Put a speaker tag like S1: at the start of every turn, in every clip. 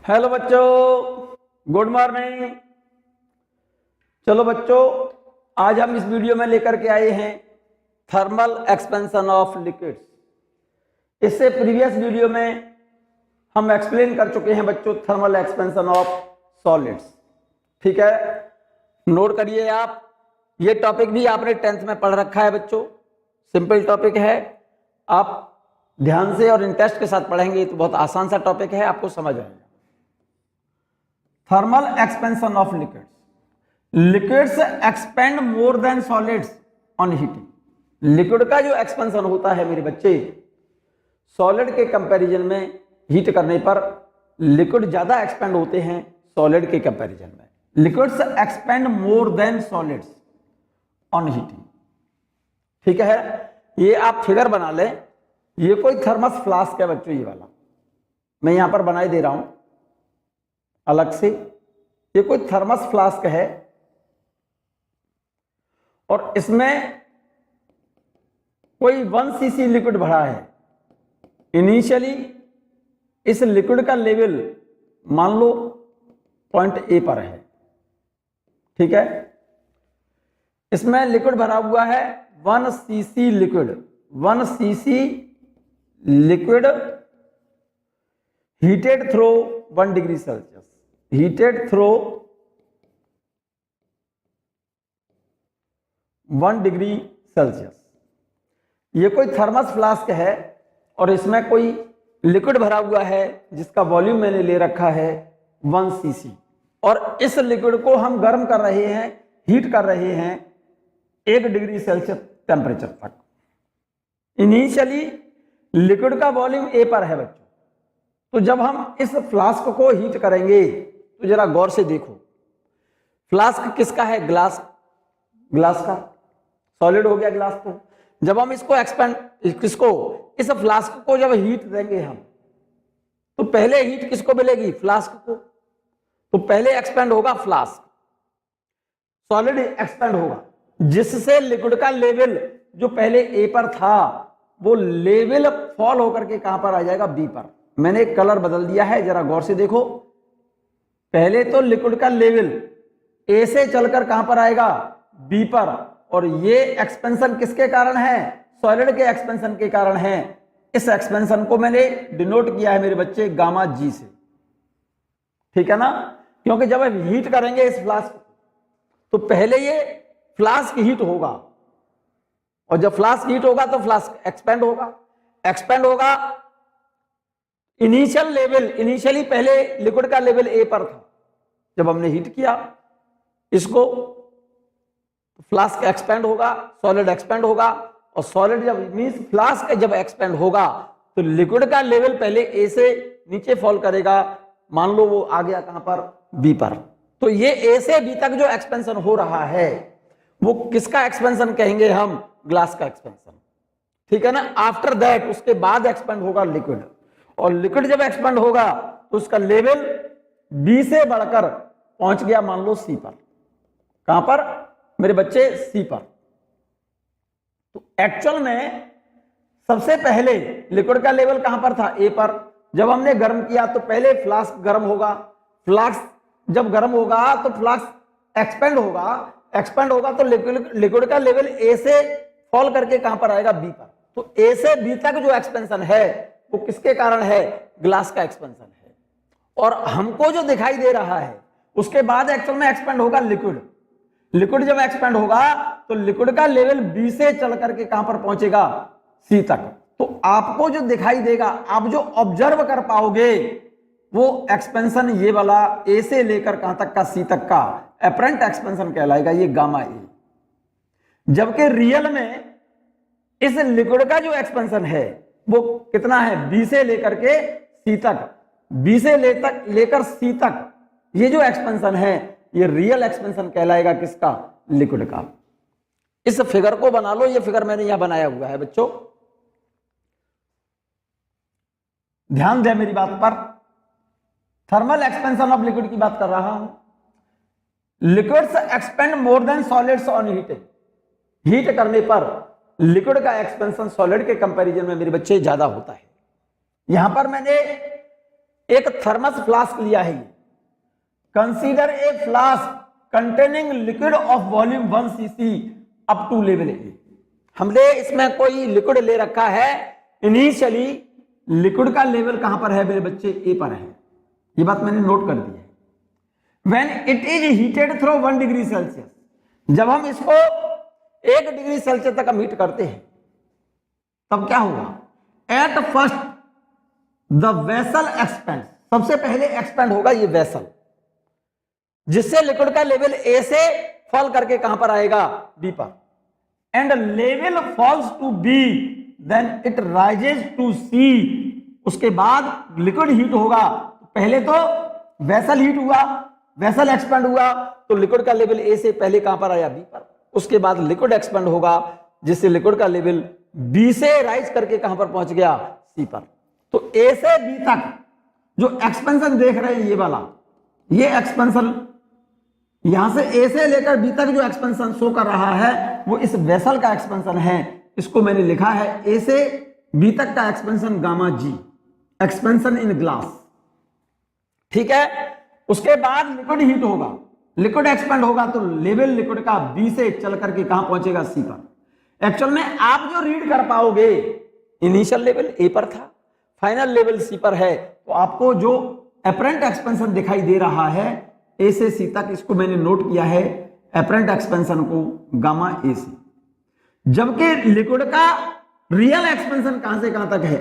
S1: Hello बच्चों, good morning. चलो बच्चों, आज हम इस वीडियो में लेकर के आए हैं थर्मल एक्सपेंशन ऑफ लिक्विड्स। इससे प्रीवियस वीडियो में हम एक्सप्लेन कर चुके हैं बच्चों थर्मल एक्सपेंशन ऑफ सॉलिड्स। ठीक है, नोट करिए आप। ये टॉपिक भी आपने 10th में पढ़ रखा है बच्चों, सिंपल टॉपिक है। आप ध्यान से और इंटरेस्ट के साथ पढ़ेंगे तो बहुत आसान सा टॉपिक है, आपको समझ आएगा। Thermal expansion of liquids. Liquids expand more than solids on heating. Liquid का जो एक्सपेंशन होता है मेरे बच्चे, सॉलिड के कंपैरिजन में हीट करने पर लिक्विड ज्यादा एक्सपेंड होते हैं सॉलिड के कंपैरिजन में। Liquids expand more than solids on heating. ठीक है, ये आप फिगर बना लें। ये कोई थर्मस फ्लास्क है बच्चों, ये वाला मैं यहां पर बनाई दे रहा हूं अलग से। ये कोई थर्मस फ्लास्क है और इसमें कोई 1 cc लिक्विड भरा है। इनिशियली इस लिक्विड का लेवल मान लो पॉइंट ए पर है। ठीक है, इसमें लिक्विड भरा हुआ है 1 cc liquid. 1 cc liquid heated through 1 degree Celsius. Heated through 1 degree Celsius. ये कोई थर्मस फ्लास्क है और इसमें कोई लिक्विड भरा हुआ है जिसका वॉल्यूम मैंने ले रखा है 1 cc। और इस लिक्विड को हम गर्म कर रहे हैं, हीट कर रहे हैं 1 डिग्री सेल्सियस टेम्परेचर तक। इनिशियली लिक्विड का वॉल्यूम ए पर है बच्चों। तो जब हम इस फ्लास्क को हीट करेंगे तो जरा गौर से देखो। फ्लास्क किसका है? ग्लास का। सॉलिड हो गया ग्लास। तो जब हम इसको इस फ्लास्क को जब हीट देंगे हम, तो पहले हीट किसको मिलेगी? फ्लास्क को। तो पहले एक्सपेंड होगा फ्लास्क, सॉलिड एक्सपेंड होगा, जिससे लिक्विड का लेवल जो पहले ए पर था वो लेवल फॉल होकर के कहां पर आ जाएगा? बी पर। मैंने एक कलर बदल दिया है, जरा गौर से देखो। पहले तो लिक्विड का लेवल ए से चलकर कहां पर आएगा? बी पर। और ये एक्सपेंशन किसके कारण है? सॉलिड के एक्सपेंशन के कारण है। इस एक्सपेंशन को मैंने डिनोट किया है मेरे बच्चे गामा जी से। ठीक है ना, क्योंकि जब हम हीट करेंगे इस फ्लास्क तो पहले ये फ्लास्क हीट होगा, और जब फ्लास्क हीट होगा तो फ्लास्क एक्सपेंड होगा। इनिशियली पहले लिक्विड का लेवल ए पर था। जब हमने हीट किया इसको, फ्लास्क एक्सपेंड होगा, सॉलिड एक्सपेंड होगा। और सॉलिड जब मींस फ्लास्क जब एक्सपेंड होगा तो लिक्विड का लेवल पहले ए से नीचे फॉल करेगा। मान लो वो आ गया कहां पर? बी पर। तो ये ए से बी तक जो एक्सपेंशन हो रहा है वो किसका एक्सपेंशन कहेंगे हम? ग्लास का एक्सपेंशन। ठीक है ना। आफ्टर दैट उसके बाद एक्सपेंड होगा लिक्विड, और लिक्विड जब एक्सपेंड होगा तो उसका लेवल बी से बढ़कर पहुंच गया मान लो सी पर। कहां पर मेरे बच्चे? सी पर। तो एक्चुअल में सबसे पहले लिक्विड का लेवल कहां पर था? ए पर। जब हमने गर्म किया तो पहले फ्लास्क गर्म होगा। फ्लास्क जब गर्म होगा तो फ्लास्क एक्सपेंड होगा तो लिक्विड का लेवल ए से फॉल करके कहां पर आएगा? बी पर। तो ए से बी तक जो एक्सपेंशन है वो किसके कारण है? ग्लास का एक्सपेंशन है। और हमको जो दिखाई दे रहा है उसके बाद एक्चुअल में एक्सपेंड होगा लिक्विड जब एक्सपेंड होगा तो लिक्विड का लेवल बी से चल करके कहां पर पहुंचेगा? सी तक। तो आपको जो दिखाई देगा, आप जो ऑब्जर्व कर पाओगे वो एक्सपेंशन ये वाला ए से लेकर कहां तक का? सी तक का एपरेंट एक्सपेंशन कहलाएगा, ये गामा ए। जबकि रियल में इस लिक्विड का जो एक्सपेंशन है वो कितना है? बी से लेकर के सी तक। बी से लेकर सी तक ये जो एक्सपेंशन है ये रियल एक्सपेंशन कहलाएगा किसका? लिक्विड का। इस फिगर को बना लो, ये फिगर मैंने यहां बनाया हुआ है बच्चों, ध्यान दें मेरी बात पर। थर्मल एक्सपेंशन ऑफ लिक्विड की बात कर रहा हूं। Liquids expand more than solids on heating. Heat करने पर लिक्विड का एक्सपेंशन सॉलिड के कंपैरिजन में मेरे बच्चे ज्यादा होता है। यहां पर मैंने एक थर्मस फ्लास्क लिया है। Consider a flask containing liquid of volume 1 cc up to level A. हमने इसमें कोई लिक्विड ले रखा है, इनिशियली लिक्विड का लेवल कहां पर है मेरे बच्चे, ए पर है। ये बात मैंने नोट कर दी है। When it is heated through 1 degree Celsius, जब हम इसको 1 डिग्री सेल्सियस तक हम हीट करते हैं तब क्या होगा, at first the vessel expand, सबसे पहले एक्सपेंड होगा ये वेसल, जिससे लिक्विड का लेवल ए से फॉल करके कहां पर आएगा, बी पर, and level falls to B, then it rises to C. उसके बाद लिक्विड हीट होगा, पहले तो वेसल हीट हुआ, वेसल एक्सपेंड हुआ, तो लिक्विड का लेवल ए से पहले कहां पर आया, बी पर। उसके बाद लिक्विड एक्सपेंड होगा, जिससे लिक्विड का लेवल बी से राइज करके कहां पर पहुंच गया, सी पर। तो ए से बी तक जो एक्सपेंशन देख रहे हैं ये वाला, ये एक्सपेंशन यहां से ए से लेकर बी तक जो एक्सपेंशन शो कर रहा है वो इस वेसल का एक्सपेंशन है। इसको मैंने लिखा है ए से बी तक का expansion gamma G, expansion in glass, ठीक है। उसके बाद लिक्विड हीट होगा, लिक्विड एक्सपेंड होगा, तो लेवल लिक्विड का बी से चल करके कहां पहुंचेगा, सी पर। एक्चुअल में आप जो रीड कर पाओगे, इनिशियल लेवल ए पर था, फाइनल लेवल सी पर है, तो आपको जो एपरेंट एक्सपेंशन दिखाई दे रहा है ए से सी तक, इसको मैंने नोट किया है एपरेंट एक्सपेंशन को गामा ए से। जबकि लिक्विड का रियल एक्सपेंशन कहां से कहां तक है,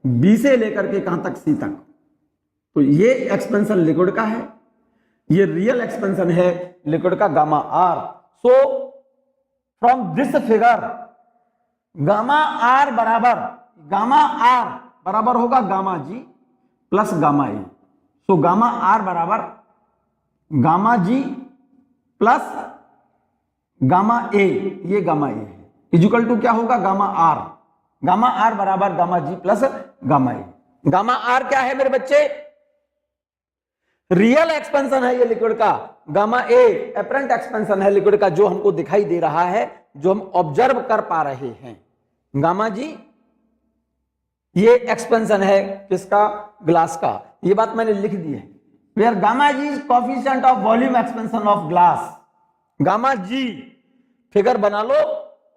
S1: बी से लेकर के कहां तक, सी तक। तो ये एक्सपेंशन लिक्विड का है, ये रियल एक्सपेंशन है लिक्विड का gamma R. So from this figure gamma R बराबर होगा gamma G plus gamma A. So gamma R बराबर gamma G plus gamma A, ये गामा ए है, इक्वल टू क्या होगा, गामा आर बराबर gamma G plus gamma A. Gamma R क्या है मेरे बच्चे, रियल एक्सपेंशन है ये लिक्विड का, गामा ए एपरेंट एक्सपेंशन है लिक्विड का, जो हमको दिखाई दे रहा है, जो हम ऑब्जर्व कर पा रहे हैं। गामा जी ये एक्सपेंशन है किसका, ग्लास का। ये बात मैंने लिख दी है, where gamma G is coefficient of volume expansion of glass. Gamma G figure बना लो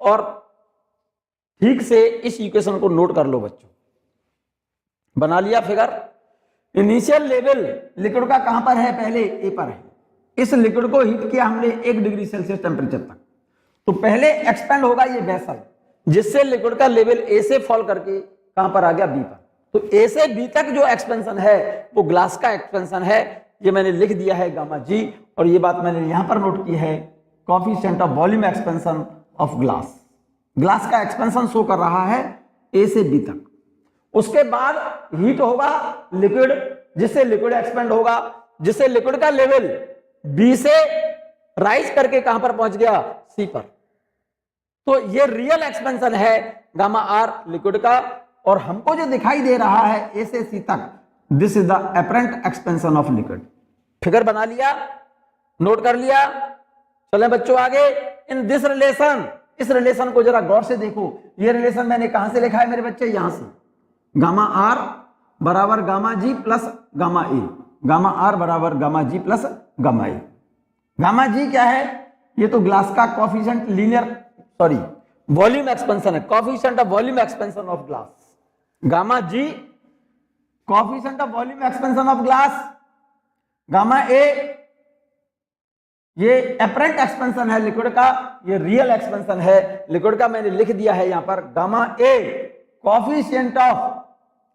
S1: और ठीक से इस इक्वेशन को नोट कर लो बच्चों। बना लिया फिगर। इनिशियल लेवल लिक्विड का कहां पर है, पहले ए पर है। इस लिक्विड को हीट किया हमने 1 डिग्री सेल्सियस टेम्परेचर तक, तो पहले एक्सपेंड होगा ये वेसल, जिससे लिक्विड का लेवल ए से फॉल करके कहां पर आ गया, बी पर। तो ए से बी तक जो एक्सपेंशन है वो ग्लास का एक्सपेंशन है, ये मैंने लिख दिया है गामा जी, और ये बात मैंने यहां पर नोट की है, coefficient of volume expansion of glass. Glass का एक्सपेंशन शो कर रहा है ए से बी तक। उसके बाद हीट होगा लिक्विड, जिससे लिक्विड एक्सपेंड होगा, जिससे लिक्विड का लेवल बी से राइज करके कहां पर पहुंच गया, सी पर। तो ये रियल एक्सपेंशन है गामा आर लिक्विड का, और हमको जो दिखाई दे रहा है ए से सी तक, this is the apparent expansion of liquid. Figure बना लिया, नोट कर लिया। चलें बच्चों आगे। इन दिस रिलेशन, इस रिलेशन को जरा गौर से देखो। ये रिलेशन मैंने कहां से लिखा है मेरे बच्चे, यहां से, गामा आर बराबर gamma G plus gamma A, gamma R बराबर gamma G plus gamma A. Gamma G क्या है, ये तो ग्लास का कोएफिशिएंट वॉल्यूम एक्सपेंशन है, coefficient of volume expansion of glass. Gamma G coefficient of volume expansion of glass, gamma A ये apparent expansion है liquid का, ये रियल एक्सपेंशन है लिक्विड का। मैंने लिख दिया है यहां पर gamma A coefficient of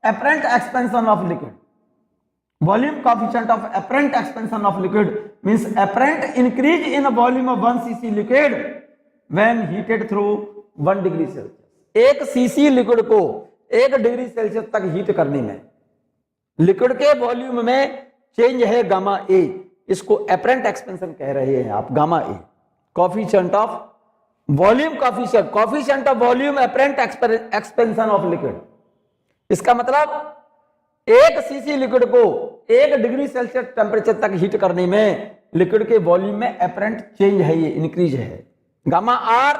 S1: apparent expansion of liquid, volume coefficient of apparent expansion of liquid means apparent increase in volume of 1 cc liquid when heated through 1 degree Celsius. 1 cc liquid को 1 degree Celsius तक heat करने में liquid के volume में change है gamma ए, इसको apparent expansion कह रहे हैं आप, gamma A coefficient of volume, coefficient of volume apparent expansion of liquid. इसका मतलब 1 cc लिक्विड को 1 डिग्री सेल्सियस टेम्परेचर तक हीट करने में लिक्विड के वॉल्यूम में एपरेंट चेंज है, ये इंक्रीज है। Gamma R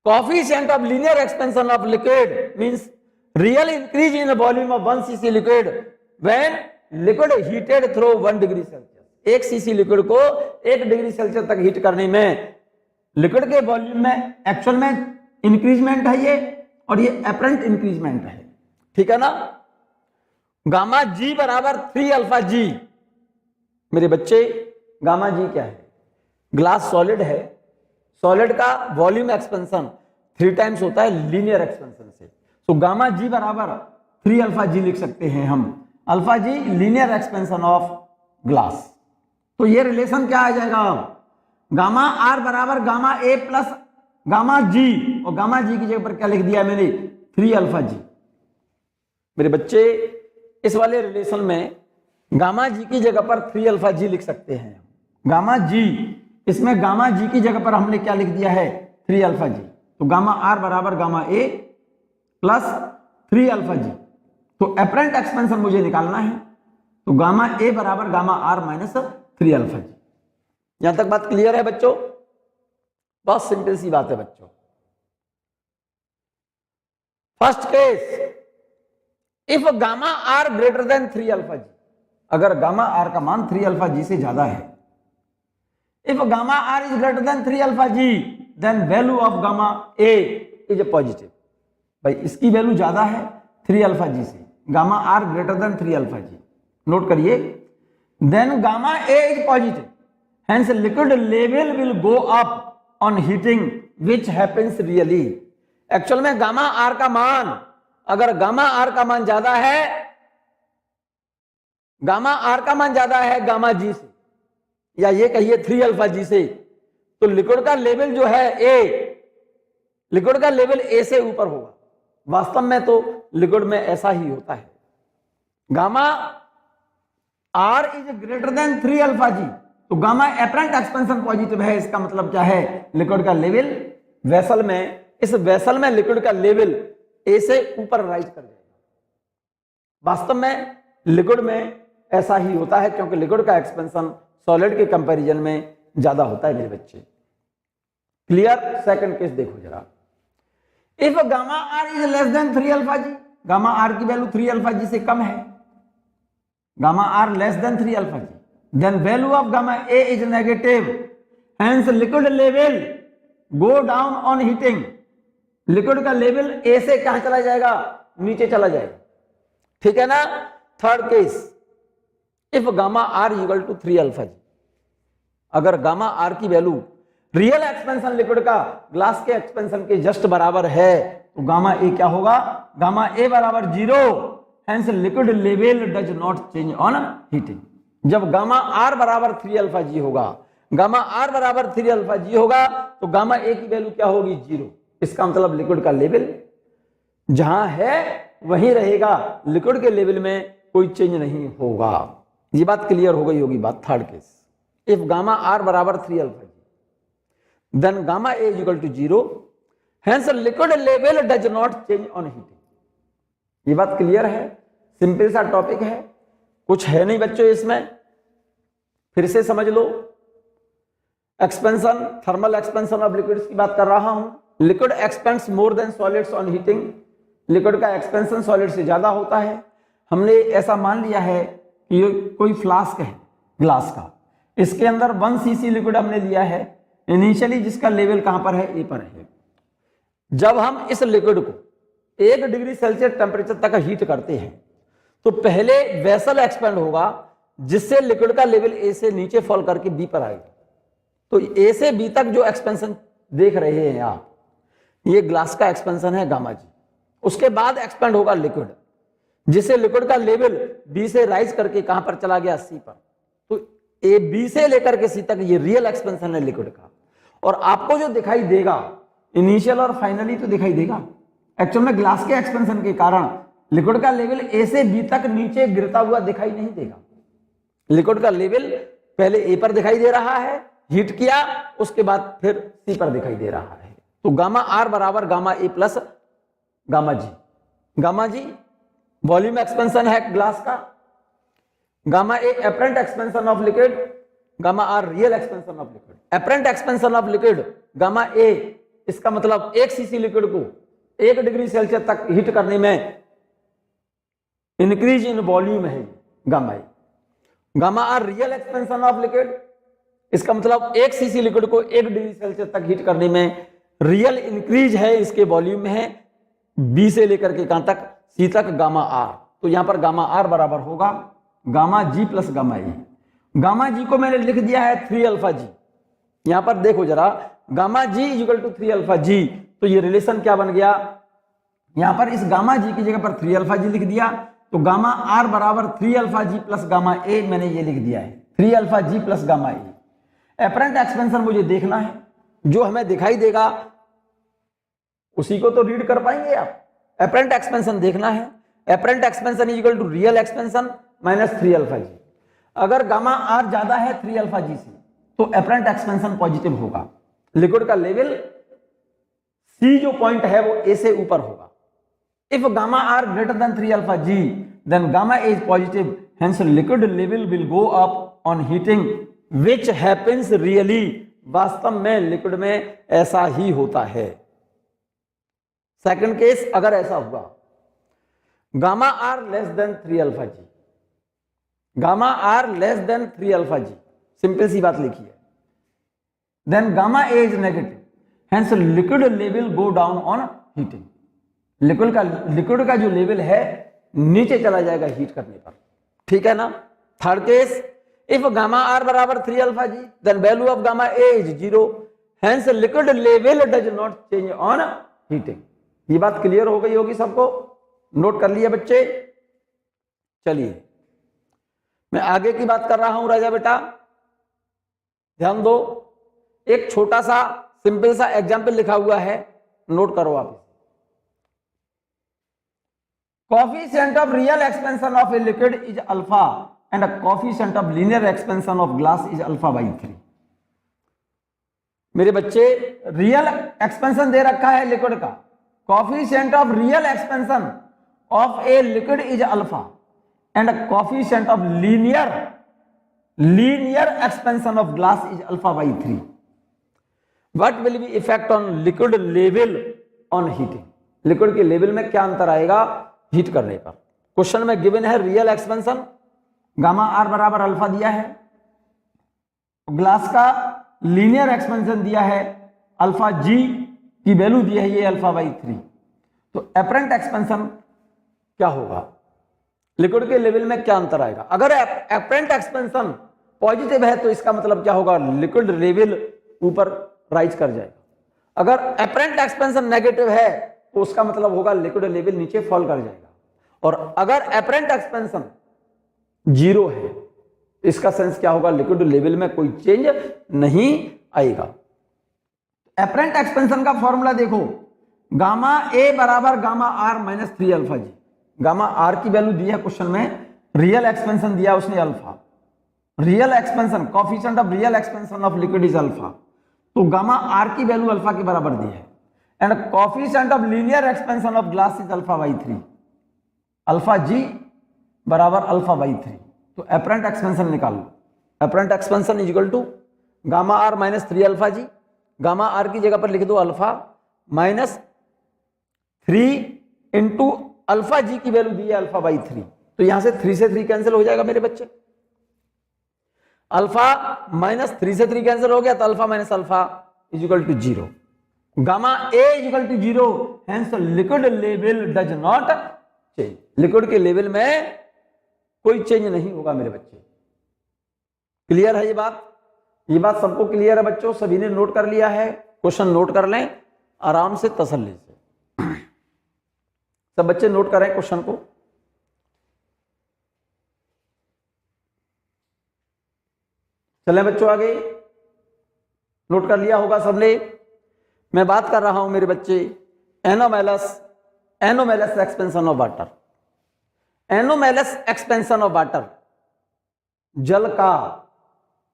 S1: coefficient of linear expansion of liquid means real increase in volume of 1 cc liquid when liquid heated through 1 degree Celsius. 1 cc liquid को 1 degree Celsius तक heat करने में liquid के volume में actual में increment है ये, और ये एपरेंट इंक्रीजमेंट है, ठीक है ना। गामा जी बराबर 3 अल्फा जी। मेरे बच्चे गामा जी क्या है? ग्लास सॉलिड है, सॉलिड का वॉल्यूम एक्सपेंशन 3 टाइम्स होता है लीनियर एक्सपेंशन से, तो गामा जी बराबर 3 अल्फा जी लिख सकते हैं हम। Alpha G linear expansion of glass. तो ये रिलेशन क्या आ जाएगा अब? गामा आर बराबर gamma A plus gamma G, और गामा जी की जगह पर क्या लिख दिया है मैंने? 3 अल्फा जी। मेरे बच्चे इस वाले रिलेशन में गामा जी की जगह पर 3 अल्फा जी लिख सकते हैं। गामा जी, इसमें गामा जी की जगह पर हमने क्या लिख दिया है? 3 अल्फा जी। तो गामा आर बराबर gamma A plus 3 alpha G. तो एपरेंट एक्सपेंशन मुझे निकालना है, तो गामा ए बराबर गामा आर माइनस 3 अल्फा जी। यहां तक बात क्लियर है बच्चों? बहुत सिंपल सी बात है बच्चों। First case, if gamma R greater than 3 alpha G, अगर गामा आर का मान 3 अल्फा जी से ज्यादा है, if gamma R is greater than 3 alpha G, then value of gamma A is a positive. भाई इसकी वैल्यू ज्यादा है 3 अल्फा जी से, gamma R greater than 3 alpha G, note करिए। Then gamma A is positive, hence liquid level will go up on heating which happens really। Actual में gamma are का मान, अगर गामा आर का मान ज्यादा है, गामा आर का मान ज्यादा है गामा जी से, या ये कहिए 3 अल्फा जी से, तो लिक्विड का लेवल जो है ए, लिक्विड का लेवल ए से ऊपर होगा। वास्तव में तो लिक्विड में ऐसा ही होता है। Gamma R is greater than 3 alpha G, तो गामा एपरेंट एक्सपेंशन पॉजिटिव है। इसका मतलब क्या है? लिक्विड का लेवल वेसल में, इस वेसल में लिक्विड का लेवल ए से ऊपर राइज कर जाएगा। वास्तव में लिक्विड में ऐसा ही होता है, क्योंकि लिक्विड का एक्सपेंशन सॉलिड के कंपैरिजन में ज्यादा होता है मेरे बच्चे। क्लियर? सेकंड केस देखो जरा। If gamma R is less than 3 alpha G, gamma R की वैल्यू 3 अल्फा जी से कम है, gamma R less than 3 alpha G, then value of gamma A is negative, hence liquid level go down on heating। Liquid का level A से कहां चला जाएगा? नीचे चला जाएगा, ठीक है ना। Third case, if gamma R equal to 3 alpha G, अगर गामा आर की वैल्यू रियल एक्सपेंशन लिक्विड का ग्लास के एक्सपेंशन के जस्ट बराबर है, तो गामा ए क्या होगा? गामा ए बराबर 0, hence liquid level does not change on heating. जब गामा आर बराबर 3 अल्फा जी होगा, गामा आर बराबर 3 अल्फा जी होगा, तो गामा ए की वैल्यू क्या होगी? 0। इसका मतलब लिक्विड का लेवल जहां है वहीं रहेगा, लिक्विड के लेवल में कोई चेंज नहीं होगा। ये बात क्लियर हो गई होगी बात। Third case, if gamma R बराबर 3 alpha G, then gamma A is equal to 0, hence liquid level does not change on heating. ये बात क्लियर है? सिंपल सा टॉपिक है, कुछ है नहीं बच्चों इसमें। फिर से समझ लो, expansion, thermal expansion of liquids की बात कर रहा हूं। Liquid expands more than solids on heating, liquid का एक्सपेंशन सॉलिड से ज्यादा होता है। हमने ऐसा मान लिया है कि ये कोई फ्लास्क है ग्लास का, इसके अंदर 1 सीसी लिक्विड हमने लिया है इनिशियली, जिसका लेवल कहां पर है? ए पर है। जब हम इस लिक्विड को 1 डिग्री सेल्सियस टेम्परेचर तक हीट करते हैं, तो पहले वेसल एक्सपेंड होगा, जिससे लिक्विड का लेवल ए से नीचे फॉल करके बी पर आएगा। तो ए से बी तक जो एक्सपेंशन देख रहे हैं आप, ये ग्लास का एक्सपेंशन है गामा जी। उसके बाद एक्सपेंड होगा लिक्विड, जिससे लिक्विड का लेवल बी से राइज करके कहां पर चला गया? सी पर। तो ए बी से लेकर के सी तक ये रियल एक्सपेंशन है लिक्विड का। और आपको जो दिखाई देगा इनिशियल और फाइनली तो दिखाई देगा, एक्चुअल में ग्लास के एक्सपेंशन के कारण लिक्विड का लेवल ए से बी तक नीचे गिरता हुआ दिखाई नहीं देगा। लिक्विड का लेवल पहले ए पर दिखाई दे रहा है, हीट किया, उसके बाद फिर सी पर दिखाई दे रहा है। तो गामा आर बराबर gamma A plus gamma G. Gamma G volume expansion है ग्लास का, gamma A apparent expansion of liquid, gamma R real expansion of liquid. Apparent expansion of liquid gamma A, इसका मतलब 1 सीसी लिक्विड को 1 degree Celsius तक heat करने में increase in volume है gamma A. Gamma R real expansion of liquid, इसका मतलब 1 cc liquid को 1 डिग्री सेल्सियस तक हीट करने में रियल इंक्रीज है इसके वॉल्यूम में है बी से लेकर के कहां तक, सी तक, गामा आर। तो यहां पर गामा आर बराबर होगा gamma G plus gamma A. Gamma G को मैंने लिख दिया है 3 अल्फा जी। यहां पर देखो जरा, gamma G equal to 3 alpha G, तो ये रिलेशन क्या बन गया, यहां पर इस गामा जी की जगह पर 3 अल्फा जी लिख दिया, तो गामा आर बराबर 3 alpha G plus gamma A मैंने ये लिख दिया है, 3 alpha G plus gamma A. Apparent expansion मुझे देखना है, जो हमें दिखाई देगा उसी को तो रीड कर पाएंगे आप। एपरेंट एक्सपेंशन देखना है, apparent expansion is equal to real expansion minus 3 alpha G. अगर गामा आर ज्यादा है 3 अल्फा जी से तो एपरेंट एक्सपेंशन पॉजिटिव होगा, लिक्विड का लेवल सी जो पॉइंट है वो ए से ऊपर होगा। If gamma R greater than 3 alpha G then gamma A is positive, hence liquid level will go up on heating which happens really, वास्तव में लिक्विड में ऐसा ही होता है। सेकंड केस, अगर ऐसा हुआ gamma R less than 3 alpha G, gamma R less than 3 alpha G, simple सी बात लिखी है, then gamma A is negative, hence liquid level go down on heating, liquid का जो लेवल है नीचे चला जाएगा हीट करने पर, ठीक है ना। Third case, if gamma R बराबर 3 alpha G then value of gamma A is 0, hence liquid level does not change on heating. ये बात क्लियर हो गई होगी सबको, नोट कर लिया बच्चे। चलिए मैं आगे की बात कर रहा हूं राजा बेटा, ध्यान दो। एक छोटा सा सिंपल सा एग्जांपल लिखा हुआ है, नोट करो आप। Coefficient of real expansion of a liquid is alpha and a coefficient of linear expansion of glass is alpha by 3। मेरे बच्चे, रियल एक्सपेंशन दे रखा है लिक्विड का, coefficient of real expansion of a liquid is alpha and coefficient of linear expansion of glass is alpha by 3। What will be effect on liquid level on heating, liquid के level में क्या अंतर आएगा heat करने पर। Question में given है real expansion, gamma R बराबर अल्फा दिया है, ग्लास का लीनियर एक्सपेंशन दिया है, अल्फा जी की वैल्यू दी है ये अल्फा बाई 3। तो एपरेंट एक्सपेंशन क्या होगा, लिक्विड के लेवल में क्या अंतर आएगा। अगर एपरेंट एक्सपेंशन पॉजिटिव है तो इसका मतलब क्या होगा, लिक्विड लेवल ऊपर राइज कर जाएगा। अगर एपरेंट एक्सपेंशन नेगेटिव है तो उसका मतलब होगा लिक्विड लेवल नीचे फॉल कर जाएगा। और अगर एपरेंट एक्सपेंशन 0 है इसका सेंस क्या होगा, लिक्विड लेवल में कोई चेंज नहीं आएगा। एपरेंट एक्सपेंशन का फॉर्मूला देखो, गामा ए बराबर gamma R minus 3 alpha G. Gamma R की वैल्यू दी है क्वेश्चन में, रियल एक्सपेंशन दिया उसने alpha, real expansion coefficient of real expansion of liquid is alpha, तो गामा आर की वैल्यू अल्फा के बराबर दी है and coefficient of linear expansion of glass is alpha by 3, alpha G बराबर अल्फा बाई 3। तो एपरेंट एक्सपेंशन निकाल लो, apparent expansion is equal to gamma R minus 3 alpha G, gamma R की जगह पर लिख दो alpha minus 3 into alpha G की वैल्यू दी है अल्फा बाई 3, तो यहां से 3 से 3 कैंसिल हो जाएगा मेरे बच्चे, अल्फा माइनस 3 से 3 कैंसिल हो गया तो alpha minus alpha is equal to 0, gamma A is equal to 0, hence liquid level does not change, liquid के लेवल में कोई चेंज नहीं होगा मेरे बच्चे। क्लियर है ये बात सबको क्लियर है बच्चों, सभी ने नोट कर लिया है, क्वेश्चन नोट कर लें आराम से तसल्ली से, सब बच्चे नोट करें क्वेश्चन को। चलें बच्चों आगे, नोट कर लिया होगा सबने। मैं बात कर रहा हूं मेरे बच्चे anomalous expansion of water. Anomalous expansion of water, जल का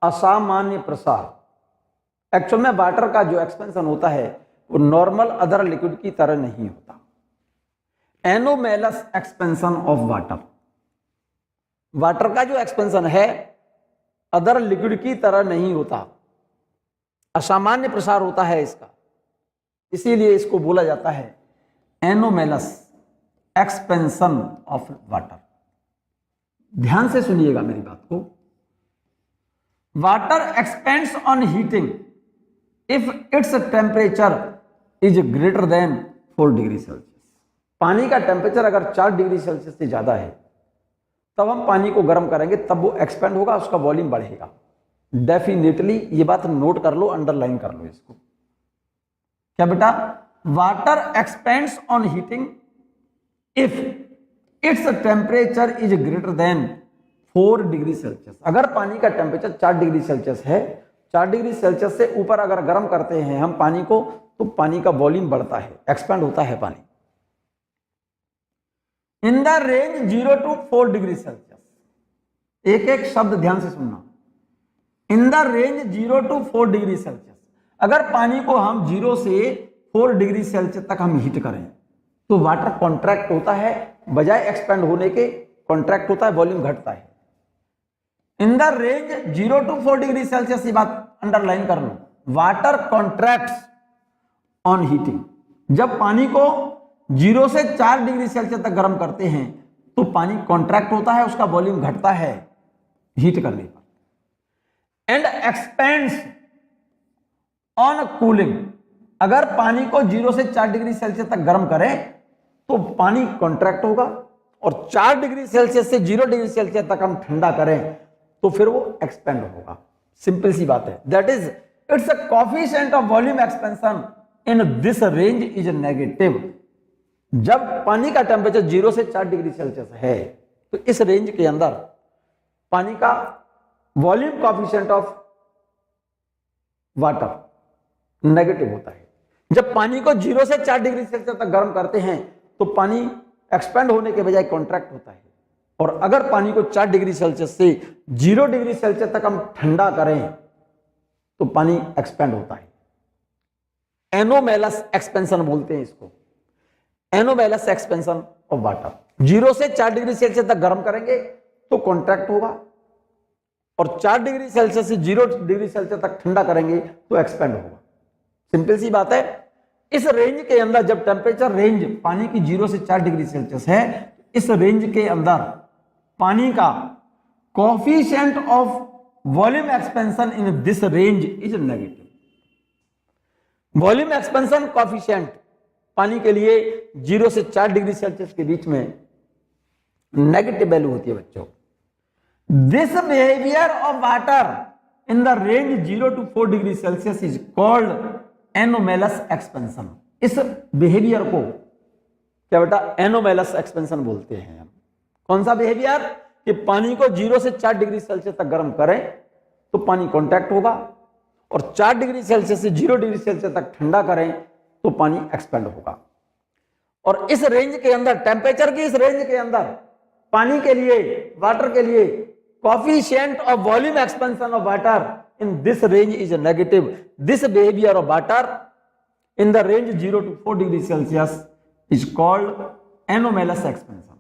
S1: असामान्य प्रसार। एक्चुअल में वाटर का जो एक्सपेंशन होता है वो नॉर्मल अदर लिक्विड की तरह नहीं होता। Anomalous expansion of water, water का जो एक्सपेंशन है अदर लिक्विड की तरह नहीं होता, असामान्य प्रसार होता है इसका, इसीलिए इसको बोला जाता है एनोमेलस एक्सपेंशन ऑफ वाटर। ध्यान से सुनिएगा मेरी बात को। Water expends on heating if its temperature is greater then 4 degree Celsius. पानी का टेम्परेचर अगर 4 डिग्री सेल्सियस से ज्यादा है तब हम पानी को गर्म करेंगे, तब वो एक्सपेंड होगा, उसका वॉल्यूम बढ़ेगा। डेफिनेटली ये बात नोट कर लो, अंडरलाइन कर लो इसको। क्या बेटा? Water expends on heating if its temperature is greater then 4 degree Celsius. अगर पानी का टेम्परेचर 4 डिग्री सेल्सियस है, 4 डिग्री सेल्सियस से ऊपर अगर गर्म करते हैं हम पानी को, तो पानी का वॉल्यूम बढ़ता है, एक्सपेंड होता है पानी। In the range 0 to 4 degree Celsius, एक एक शब्द ध्यान से सुनना। In the range 0 to 4 degree Celsius, अगर पानी को हम 0 से 4 डिग्री सेल्सियस तक हम हीट करें तो वाटर कॉन्ट्रैक्ट होता है, बजाय एक्सपेंड होने के कॉन्ट्रैक्ट होता है, वॉल्यूम घटता है। In the range 0 to 4 degree Celsius, ये बात अंडरलाइन कर लो। वाटर कॉन्ट्रैक्ट्स ऑन हीटिंग, जब पानी को 0 से 4 डिग्री सेल्सियस तक गर्म करते हैं तो पानी कॉन्ट्रैक्ट होता है, उसका वॉल्यूम घटता है हीट करने पर। एंड एक्सपेंड्स ऑन कूलिंग, अगर पानी को 0 से 4 डिग्री सेल्सियस तक गर्म करें तो पानी कॉन्ट्रैक्ट होगा, और 4 डिग्री सेल्सियस से 0 डिग्री सेल्सियस तक हम ठंडा करें तो फिर वो एक्सपेंड होगा। सिंपल सी बात है। That is it's a coefficient of volume expansion in this range is negative. जब पानी का टेम्परेचर 0 से 4 डिग्री सेल्सियस है तो इस रेंज के अंदर पानी का volume coefficient of water negative होता है। जब पानी को 0 से 4 डिग्री सेल्सियस तक गर्म करते हैं तो पानी एक्सपेंड होने के बजाय कॉन्ट्रैक्ट होता है, और अगर पानी को 4 डिग्री सेल्सियस से 0 डिग्री सेल्सियस तक हम ठंडा करें तो पानी एक्सपेंड होता है। एनोमेलस एक्सपेंशन बोलते हैं इसको, एनोमेलस एक्सपेंशन ऑफ वाटर। 0 से 4 डिग्री सेल्सियस तक गर्म करेंगे तो कॉन्ट्रैक्ट होगा, और 4 डिग्री सेल्सियस से 0 डिग्री सेल्सियस तक ठंडा करेंगे तो एक्सपेंड होगा। सिंपल सी बात है। इस रेंज के अंदर जब टेम्परेचर रेंज पानी की 0 से 4 डिग्री सेल्सियस है, इस रेंज के अंदर पानी का coefficient of volume expansion in this range is negative. Volume expansion coefficient पानी के लिए 0 से 4 डिग्री सेल्सियस के बीच में नेगेटिव वैल्यू होती है बच्चों। This behaviour of water in the range 0 to 4 degree Celsius is called anomalous expansion. इस बिहेवियर को क्या बेटा? एनोमेलस एक्सपेंशन बोलते हैं हम। कौन सा बिहेवियर? कि पानी को 0 से 4 डिग्री सेल्सियस तक गर्म करें तो पानी कॉन्टैक्ट होगा, और 4 डिग्री सेल्सियस से 0 डिग्री सेल्सियस तक ठंडा करें तो पानी एक्सपेंड होगा। और इस रेंज के अंदर, टेम्परेचर की इस रेंज के अंदर पानी के लिए, वाटर के लिए coefficient of volume expansion of water in this range is a negative. This behavior of water in the range 0 to 4 degree Celsius is called anomalous expansion.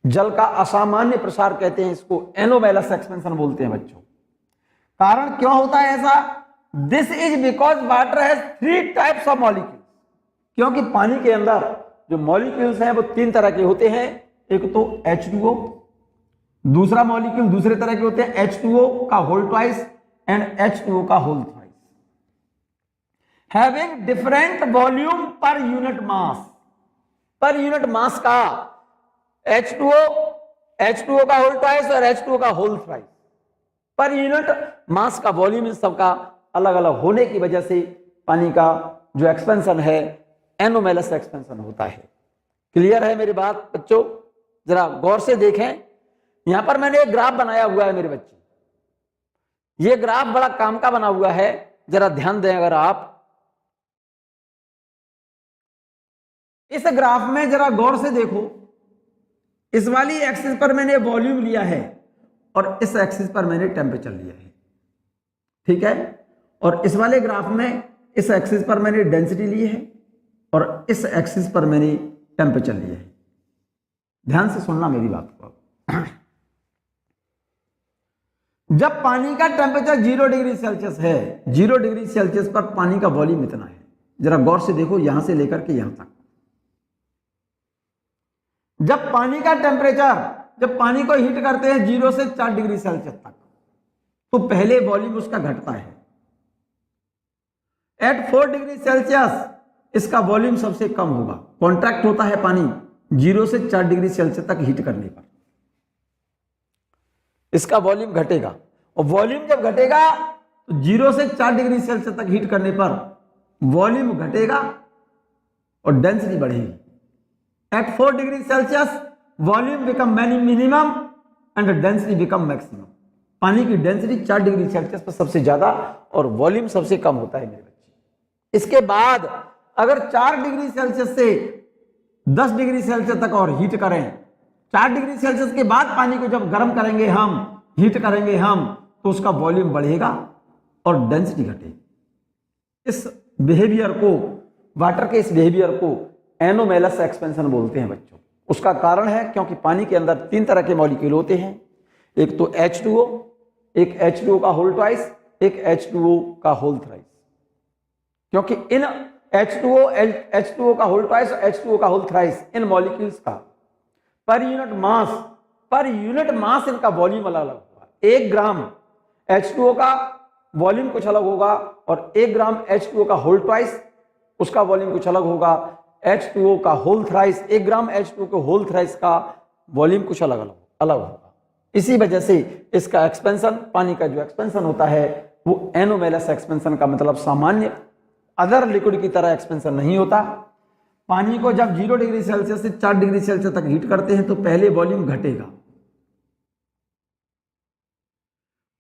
S1: जल का असामान्य प्रसार कहते हैं इसको, एनोमेलस एक्सपेंशन बोलते हैं बच्चों। कारण क्यों होता है ऐसा? This is because water has 3 types of molecules. क्योंकि पानी के अंदर जो मॉलिक्यूल्स हैं वो 3 तरह के होते हैं। एक तो H2O, दूसरा मॉलिक्यूल दूसरे तरह के होते हैं H2O का होल ट्वाइस एंड H2O का whole thrice, having different volume per unit mass. Per unit mass का H2O का होल ट्वाइस और H2O का whole thrice, per unit mass का वॉल्यूम इन सबका अलग अलग होने की वजह से पानी का जो एक्सपेंशन है एनोमेलस एक्सपेंशन होता है। क्लियर है मेरी बात बच्चों? जरा गौर से देखें, यहां पर मैंने एक ग्राफ बनाया हुआ है मेरे बच्चे। ये ग्राफ बड़ा काम का बना हुआ है, जरा ध्यान दें। अगर आप इस ग्राफ में जरा गौर से देखो, इस वाली एक्सिस पर मैंने वॉल्यूम लिया है और इस एक्सिस पर मैंने टेम्परेचर लिया है, ठीक है। और इस वाले ग्राफ में इस एक्सिस पर मैंने डेंसिटी ली है और इस एक्सिस पर मैंने टेम्परेचर लिया है। ध्यान से सुनना मेरी बात को। जब पानी का टेम्परेचर 0 डिग्री सेल्सियस है, 0 डिग्री सेल्सियस पर पानी का वॉल्यूम इतना है। जरा गौर से देखो, यहां से लेकर के यहां तक। जब पानी का टेम्परेचर जब पानी को हीट करते हैं 0 से 4 डिग्री सेल्सियस तक, तो पहले वॉल्यूम उसका घटता है। एट 4 डिग्री सेल्सियस इसका वॉल्यूम सबसे कम होगा, कॉन्ट्रैक्ट होता है पानी 0 से 4 डिग्री सेल्सियस तक हीट करने पर, इसका वॉल्यूम घटेगा। और वॉल्यूम जब घटेगा तो 0 से 4 डिग्री सेल्सियस तक हीट करने पर वॉल्यूम घटेगा और डेंसिटी बढ़ेगी। At 4 degree Celsius volume become minimum and density become maximum. पानी की डेंसिटी 4 डिग्री सेल्सियस पर सबसे ज्यादा और वॉल्यूम सबसे कम होता है मेरे बच्चे। इसके बाद अगर 4 डिग्री सेल्सियस से 10 डिग्री सेल्सियस तक और हीट करें, 4 डिग्री सेल्सियस के बाद पानी को जब गर्म करेंगे हम, हीट करेंगे हम, तो उसका वॉल्यूम बढ़ेगा और डेंसिटी घटेगी। इस बिहेवियर को, वाटर के इस बिहेवियर को एनोमेलस एक्सपेंशन बोलते हैं बच्चों। उसका कारण है क्योंकि पानी के अंदर 3 तरह के मॉलिक्यूल होते हैं, एक तो H2O, एक H2O का होल ट्वाइस, एक H2O का होल थ्राइस। क्योंकि इन H2O का होल ट्वाइस और H2O का होल थ्राइस, इन मॉलिक्यूल्स का पर यूनिट मास इनका वॉल्यूम अलग अलग होगा। 1 ग्राम H2O का वॉल्यूम कुछ अलग होगा और 1 ग्राम H2O का होल ट्वाइस उसका वॉल्यूम कुछ अलग होगा। H2O का होल थ्राइस, 1 ग्राम H2O के होल थ्राइस का वॉल्यूम कुछ अलग होगा। इसी वजह से इसका एक्सपेंशन, पानी का जो एक्सपेंशन होता है वो एनोमेलस एक्सपेंशन का मतलब सामान्य अदर लिक्विड की तरह एक्सपेंशन नहीं होता। पानी को जब 0 डिग्री सेल्सियस से 4 डिग्री सेल्सियस तक हीट करते हैं तो पहले वॉल्यूम घटेगा,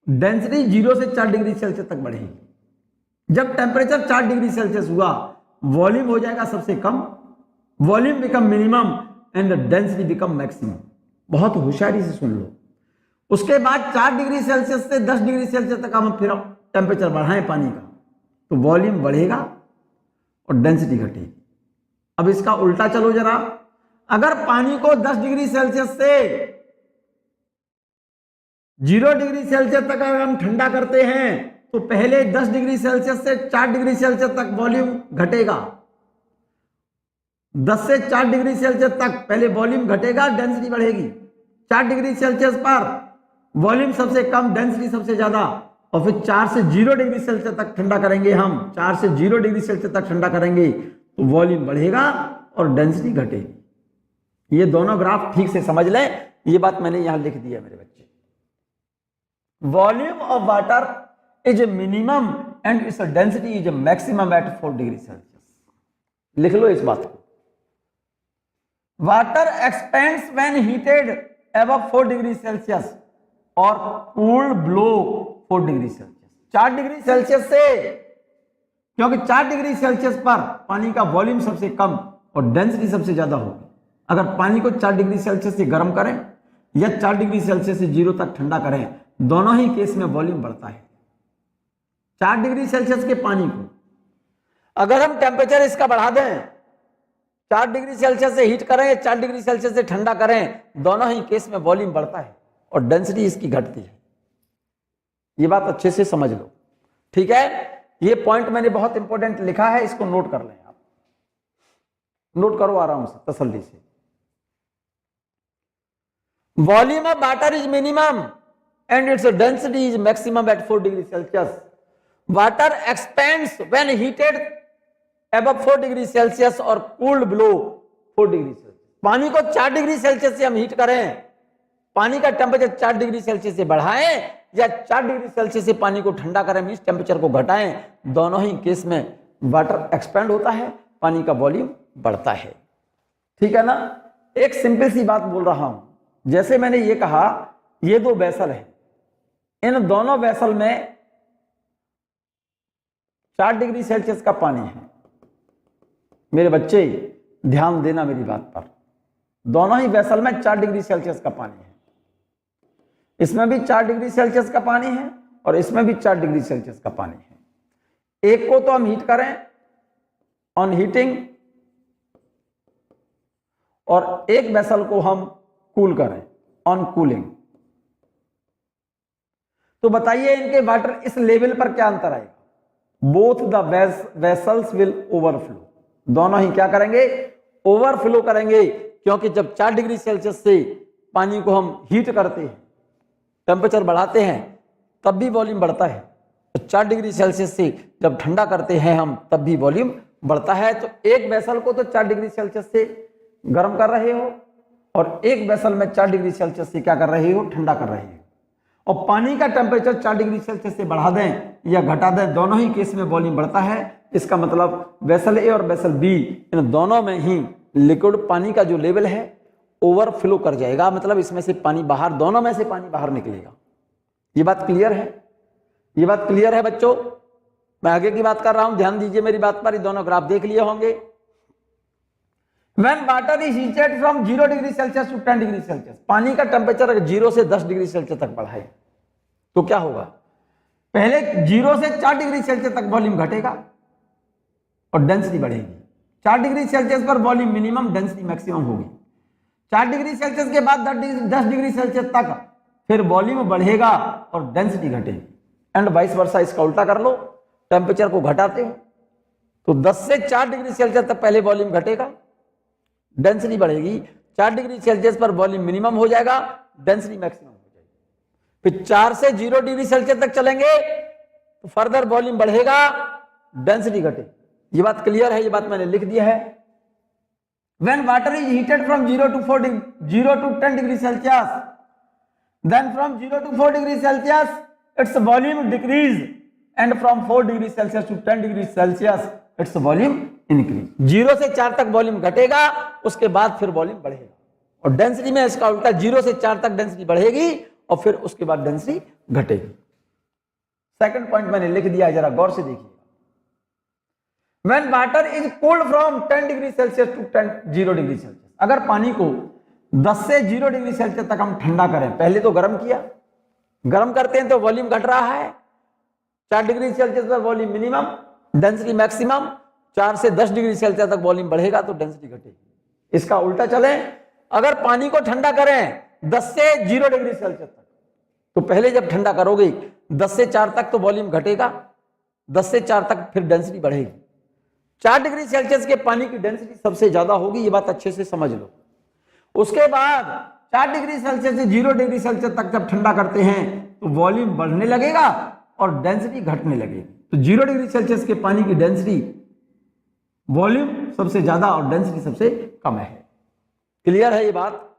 S1: डेंसिटी 0 से 4 डिग्री सेल्सियस तक बढ़ेगी। जब टेम्परेचर 4 डिग्री सेल्सियस हुआ वॉल्यूम हो जाएगा सबसे कम, volume become minimum and density become maximum. बहुत होशियारी से सुन लो। उसके बाद 4 डिग्री सेल्सियस से 10 डिग्री सेल्सियस तक हम फिर टेम्परेचर बढ़ाएं पानी का, तो वॉल्यूम बढ़ेगा और डेंसिटी घटेगी। अब इसका उल्टा चलो जरा, अगर पानी को 10 डिग्री सेल्सियस से 0 डिग्री सेल्सियस तक अगर हम ठंडा करते हैं तो पहले 10 डिग्री सेल्सियस से 4 डिग्री सेल्सियस तक वॉल्यूम घटेगा। 10 से 4 डिग्री सेल्सियस तक पहले वॉल्यूम घटेगा, डेंसिटी बढ़ेगी। 4 डिग्री सेल्सियस पर वॉल्यूम सबसे कम, डेंसिटी सबसे ज्यादा। और फिर 4 से 0 डिग्री सेल्सियस तक ठंडा करेंगे हम, 4 से 0 डिग्री सेल्सियस तक ठंडा करेंगे तो वॉल्यूम बढ़ेगा और डेंसिटी घटेगी। ये दोनों ग्राफ ठीक से समझ लें, ये बात मैंने यहां लिख दी है मेरे बच्चे। Volume of water is a minimum and its density is a maximum at 4 degree Celsius. लिख लो इस बात को। Water expands when heated above 4 degree Celsius और cooled below 4 degree Celsius. 4 degree Celsius से, क्योंकि 4 डिग्री सेल्सियस पर पानी का वॉल्यूम सबसे कम और डेंसिटी सबसे ज्यादा होगी। अगर पानी को 4 डिग्री सेल्सियस से गर्म करें या 4 डिग्री सेल्सियस से 0 तक ठंडा करें, दोनों ही केस में वॉल्यूम बढ़ता है। 4 डिग्री सेल्सियस के पानी को अगर हम टेम्परेचर इसका बढ़ा दें, 4 डिग्री सेल्सियस से हीट करें या 4 डिग्री सेल्सियस से ठंडा करें, दोनों ही केस में वॉल्यूम बढ़ता है और डेंसिटी इसकी घटती है। ये बात अच्छे से समझ लो, ठीक है। ये पॉइंट मैंने बहुत इंपॉर्टेंट लिखा है, इसको नोट कर लें आप, नोट करो आराम से, तसल्ली से। Volume of water is minimum and its density is maximum at 4 degree Celsius. Water expands when heated above 4 degree Celsius और कूल्ड बिलो 4 डिग्री सेल्सियस। पानी को 4 डिग्री सेल्सियस से हम हीट करें, पानी का टेम्परेचर 4 डिग्री सेल्सियस से बढ़ाएं या 4 डिग्री सेल्सियस से पानी को ठंडा करें, मींस टेम्परेचर को घटाएं, दोनों ही केस में वाटर एक्सपेंड होता है, पानी का वॉल्यूम बढ़ता है। ठीक है ना। एक सिंपल सी बात बोल रहा हूं, जैसे मैंने ये कहा ये 2 वेसल है, इन दोनों वेसल में 4 डिग्री सेल्सियस का पानी है। मेरे बच्चे ध्यान देना मेरी बात पर, दोनों ही वेसल में 4 डिग्री सेल्सियस का पानी है। इसमें भी 4 डिग्री सेल्सियस का पानी है और इसमें भी 4 डिग्री सेल्सियस का पानी है। एक को तो हम हीट करें ऑन हीटिंग और एक वेसल को हम कूल करें ऑन कूलिंग। तो बताइए इनके वाटर इस लेवल पर क्या अंतर आएगा? Both the vessels will overflow. दोनों ही क्या करेंगे? ओवरफ्लो करेंगे, क्योंकि जब 4 डिग्री सेल्सियस से पानी को हम हीट करते हैं, टेम्परेचर बढ़ाते हैं, तब भी वॉल्यूम बढ़ता है। तो 4 डिग्री सेल्सियस से जब ठंडा करते हैं हम, तब भी वॉल्यूम बढ़ता है। तो एक वेसल को तो 4 डिग्री सेल्सियस से गर्म कर रहे हो और एक वेसल में 4 डिग्री सेल्सियस से क्या कर रहे हो, ठंडा कर रहे हो। और पानी का टेम्परेचर 4 डिग्री सेल्सियस से बढ़ा दें या घटा दें, दोनों ही केस में वॉल्यूम बढ़ता है। इसका मतलब वेसल ए और वेसल बी, इन दोनों में ही लिक्विड पानी का जो लेवल है ओवरफ्लो कर जाएगा, मतलब इसमें से पानी बाहर, दोनों में से पानी बाहर निकलेगा। ये बात क्लियर है? ये बात क्लियर है बच्चों? मैं आगे की बात कर रहा हूं, ध्यान दीजिए मेरी बात पर। ये दोनों ग्राफ देख लिए होंगे। When water is heated from 0 degree Celsius to 10 degree Celsius, पानी का टेम्परेचर अगर 0 से 10 डिग्री सेल्सियस तक बढ़ाए तो क्या होगा? पहले 0 से 4 डिग्री सेल्सियस तक वॉल्यूम घटेगा और डेंसिटी बढ़ेगी। 4 डिग्री सेल्सियस पर वॉल्यूम मिनिमम, डेंसिटी मैक्सिमम होगी। 4 डिग्री सेल्सियस के बाद 10 डिग्री सेल्सियस तक फिर वॉल्यूम बढ़ेगा और डेंसिटी घटेगी। एंड वाइस वर्सा, इसका उल्टा कर लो, टेम्परेचर को घटाते हो तो 10 से 4 डिग्री सेल्सियस तक पहले वॉल्यूम घटेगा, डेंसिटी बढ़ेगी। 4 डिग्री सेल्सियस पर वॉल्यूम मिनिमम हो जाएगा, डेंसिटी मैक्सिमम हो जाएगी। फिर 4 से 0 डिग्री सेल्सियस तक चलेंगे तो फर्दर वॉल्यूम बढ़ेगा, डेंसिटी घटेगी। ये बात क्लियर है? ये बात मैंने लिख दिया है। When water is heated from 0 to 10 degree Celsius, then from 0 to 4 degree Celsius its volume decrease, and from 4 degree Celsius to 10 degree Celsius its volume increase। 0 से 4 तक वॉल्यूम घटेगा, उसके बाद फिर वॉल्यूम बढ़ेगा। और डेंसिटी में इसका उल्टा, 0 से 4 तक डेंसिटी बढ़ेगी और फिर उसके बाद डेंसिटी घटेगी। सेकंड पॉइंट मैंने लिख दिया है, जरा गौर से देखिए। When water is cooled from 10 degree Celsius to 0 degree Celsius, अगर पानी को 10 से 0 डिग्री सेल्सियस तक हम ठंडा करें, पहले तो गर्म किया, गर्म करते हैं तो वॉल्यूम घट रहा है। 4 डिग्री सेल्सियस पर वॉल्यूम मिनिमम, डेंसिटी मैक्सिमम। 4 से 10 डिग्री सेल्सियस तक वॉल्यूम बढ़ेगा तो डेंसिटी घटेगी। इसका उल्टा चले, अगर पानी को ठंडा करें 10 से 0 डिग्री सेल्सियस तक, तो पहले जब ठंडा करोगे 10 से 4 तक तो वॉल्यूम घटेगा, 10 से 4 तक फिर डेंसिटी बढ़ेगी। 4 डिग्री सेल्सियस के पानी की डेंसिटी सबसे ज्यादा होगी, ये बात अच्छे से समझ लो। उसके बाद 4 डिग्री सेल्सियस से 0 डिग्री सेल्सियस तक जब ठंडा करते हैं तो वॉल्यूम बढ़ने लगेगा और डेंसिटी घटने लगेगी। तो 0 डिग्री सेल्सियस के पानी की डेंसिटी, वॉल्यूम सबसे ज्यादा और डेंसिटी सबसे कम है। क्लियर है ये बात?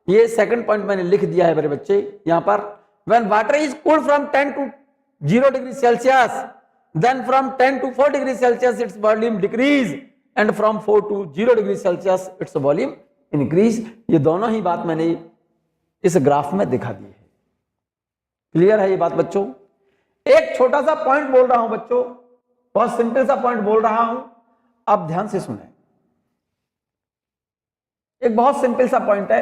S1: ये सेकंड पॉइंट मैंने लिख दिया है मेरे बच्चे यहां पर। When water is cooled from 10 to 0 degree Celsius, then from 10 to 4 degree Celsius its volume decrease, and from 4 to 0 degree Celsius its volume increase। ये दोनों ही बात मैंने इस ग्राफ में दिखा दी है। क्लियर है ये बात बच्चों? एक छोटा सा पॉइंट बोल रहा हूं बच्चों, बहुत सिंपल सा पॉइंट बोल रहा हूं, आप ध्यान से सुने। एक बहुत सिंपल सा पॉइंट है,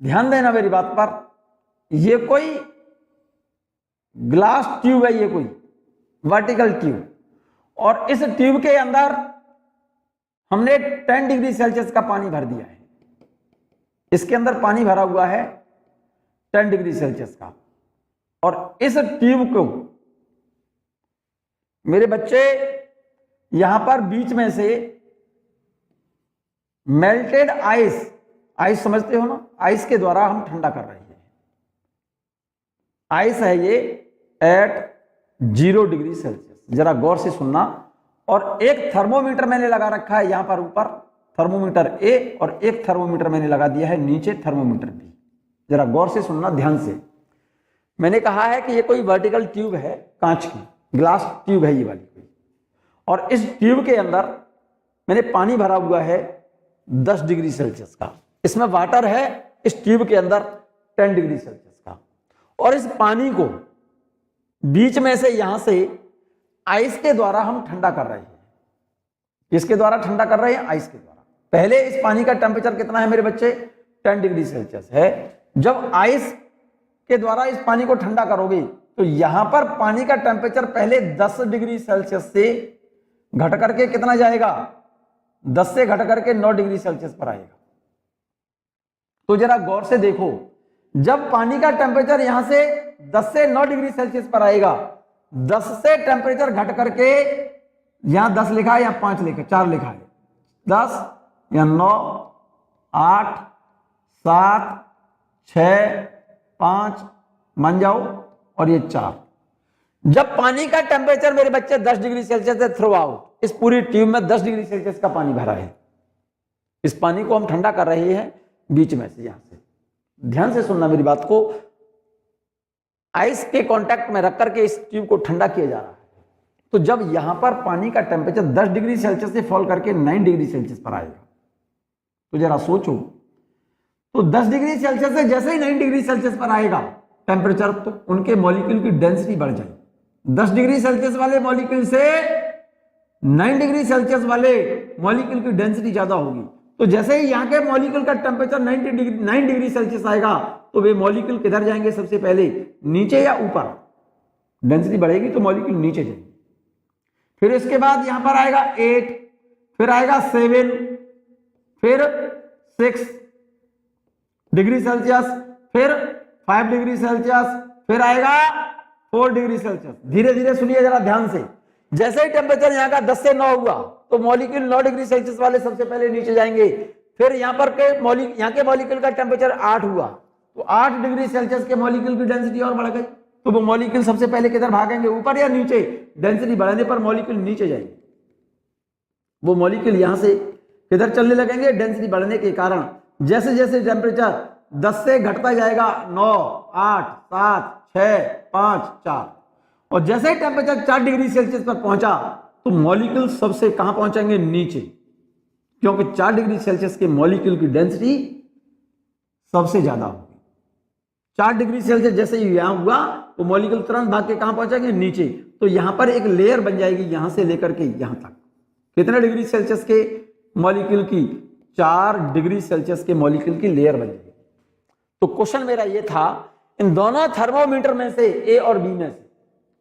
S1: ध्यान देना मेरी बात पर। ये कोई ग्लास ट्यूब है, ये कोई वर्टिकल ट्यूब, और इस ट्यूब के अंदर हमने 10 डिग्री सेल्सियस का पानी भर दिया है। इसके अंदर पानी भरा हुआ है 10 डिग्री सेल्सियस का, और इस ट्यूब को मेरे बच्चे यहां पर बीच में से मेल्टेड आइस, आइस समझते हो ना, आइस के द्वारा हम ठंडा कर रहे हैं। आइस है ये एट 0 डिग्री सेल्सियस, जरा गौर से सुनना। और एक थर्मोमीटर मैंने लगा रखा है यहां पर ऊपर, थर्मोमीटर ए, और एक थर्मोमीटर मैंने लगा दिया है नीचे, थर्मोमीटर बी। जरा गौर से सुनना, ध्यान से। मैंने कहा है कि ये कोई वर्टिकल ट्यूब है, कांच की ग्लास ट्यूब है ये वाली कोई, और इस ट्यूब के अंदर मैंने पानी भरा हुआ है 10 डिग्री सेल्सियस का। इसमें वाटर है इस ट्यूब के अंदर 10 डिग्री सेल्सियस का, और इस पानी को बीच में से यहां से आइस के द्वारा हम ठंडा कर रहे हैं। किसके द्वारा ठंडा कर रहे हैं? आइस के द्वारा। पहले इस पानी का टेम्परेचर कितना है मेरे बच्चे? 10 डिग्री सेल्सियस है। जब आइस के द्वारा इस पानी को ठंडा करोगे तो यहां पर पानी का टेम्परेचर पहले 10 डिग्री सेल्सियस से घट करके कितना जाएगा? 10 से घट करके 9 डिग्री सेल्सियस पर आएगा। तो जरा गौर से देखो, जब पानी का टेम्परेचर यहां से 10 से 9 डिग्री सेल्सियस पर आएगा, 10 से टेम्परेचर घट करके, यहां 10 लिखा है या 5 लिखा, 4 लिखा है, 10 या 9, 8, 7, 6, 5 मान जाओ और ये 4। जब पानी का टेम्परेचर मेरे बच्चे 10 डिग्री सेल्सियस है थ्रू आउट, इस पूरी ट्यूब में 10 डिग्री सेल्सियस का पानी भरा है। इस पानी को हम ठंडा कर रहे हैं बीच में से, यहां से ध्यान से सुनना मेरी बात को। आइस के कांटेक्ट में रख करके इस ट्यूब को ठंडा किया जा रहा है। तो जब यहां पर पानी का टेम्परेचर 10 डिग्री सेल्सियस से फॉल करके 9 डिग्री सेल्सियस पर आएगा, तो जरा सोचो, तो 10 डिग्री सेल्सियस से जैसे ही 9 डिग्री सेल्सियस पर आएगा टेम्परेचर, तो उनके मॉलिक्यूल की डेंसिटी बढ़ जाएगी। 10 डिग्री सेल्सियस वाले मॉलिक्यूल से 9 डिग्री सेल्सियस वाले मॉलिक्यूल की डेंसिटी ज्यादा होगी। तो जैसे ही यहाँ के मॉलिक्यूल का टेम्परेचर 9 डिग्री सेल्सियस आएगा, तो वे मॉलिक्यूल किधर जाएंगे? सबसे पहले नीचे या ऊपर? डेंसिटी बढ़ेगी तो मॉलिक्यूल नीचे जाएंगे। फिर इसके बाद यहां पर आएगा 8, फिर आएगा 7, फिर 6 डिग्री सेल्सियस, फिर 5 डिग्री सेल्सियस, फिर आएगा 4 डिग्री सेल्सियस। धीरे धीरे सुनिए जरा ध्यान से। जैसे ही टेम्परेचर यहाँ का 10 से 9 हुआ, तो मॉलिक्यूल 9 डिग्री सेल्सियस वाले सबसे पहले नीचे जाएंगे। फिर यहाँ पर के यहाँ के मॉलिक्यूल का टेम्परेचर 8 हुआ, तो 8 डिग्री सेल्सियस के मॉलिक्यूल की डेंसिटी और बढ़ गई, तो वो मॉलिक्यूल सबसे पहले किधर भागेंगे? ऊपर या नीचे? डेंसिटी बढ़ने पर मॉलिक्यूल नीचे जाएंगे। वो मॉलिक्यूल यहां से किधर चलने लगेंगे? डेंसिटी बढ़ने के कारण जैसे जैसे टेम्परेचर 10 से घटता जाएगा, 9, 8, 7, 6, 5, 4, और जैसे ही टेम्परेचर 4 डिग्री सेल्सियस पर पहुंचा, तो मॉलिक्यूल सबसे कहां पहुंचेंगे? नीचे, क्योंकि 4 डिग्री सेल्सियस के मॉलिक्यूल की डेंसिटी सबसे ज्यादा होगी। 4 डिग्री सेल्सियस जैसे ही यहां हुआ, तो मॉलिक्यूल तुरंत भाग के कहां पहुंचेंगे? नीचे। तो यहां पर एक लेयर बन जाएगी, यहां से लेकर के यहां तक। कितने डिग्री सेल्सियस के मॉलिक्यूल की? 4 डिग्री सेल्सियस के मॉलिक्यूल की लेयर बन जाएगी। तो क्वेश्चन मेरा ये था, इन दोनों थर्मोमीटर में से ए और बी में से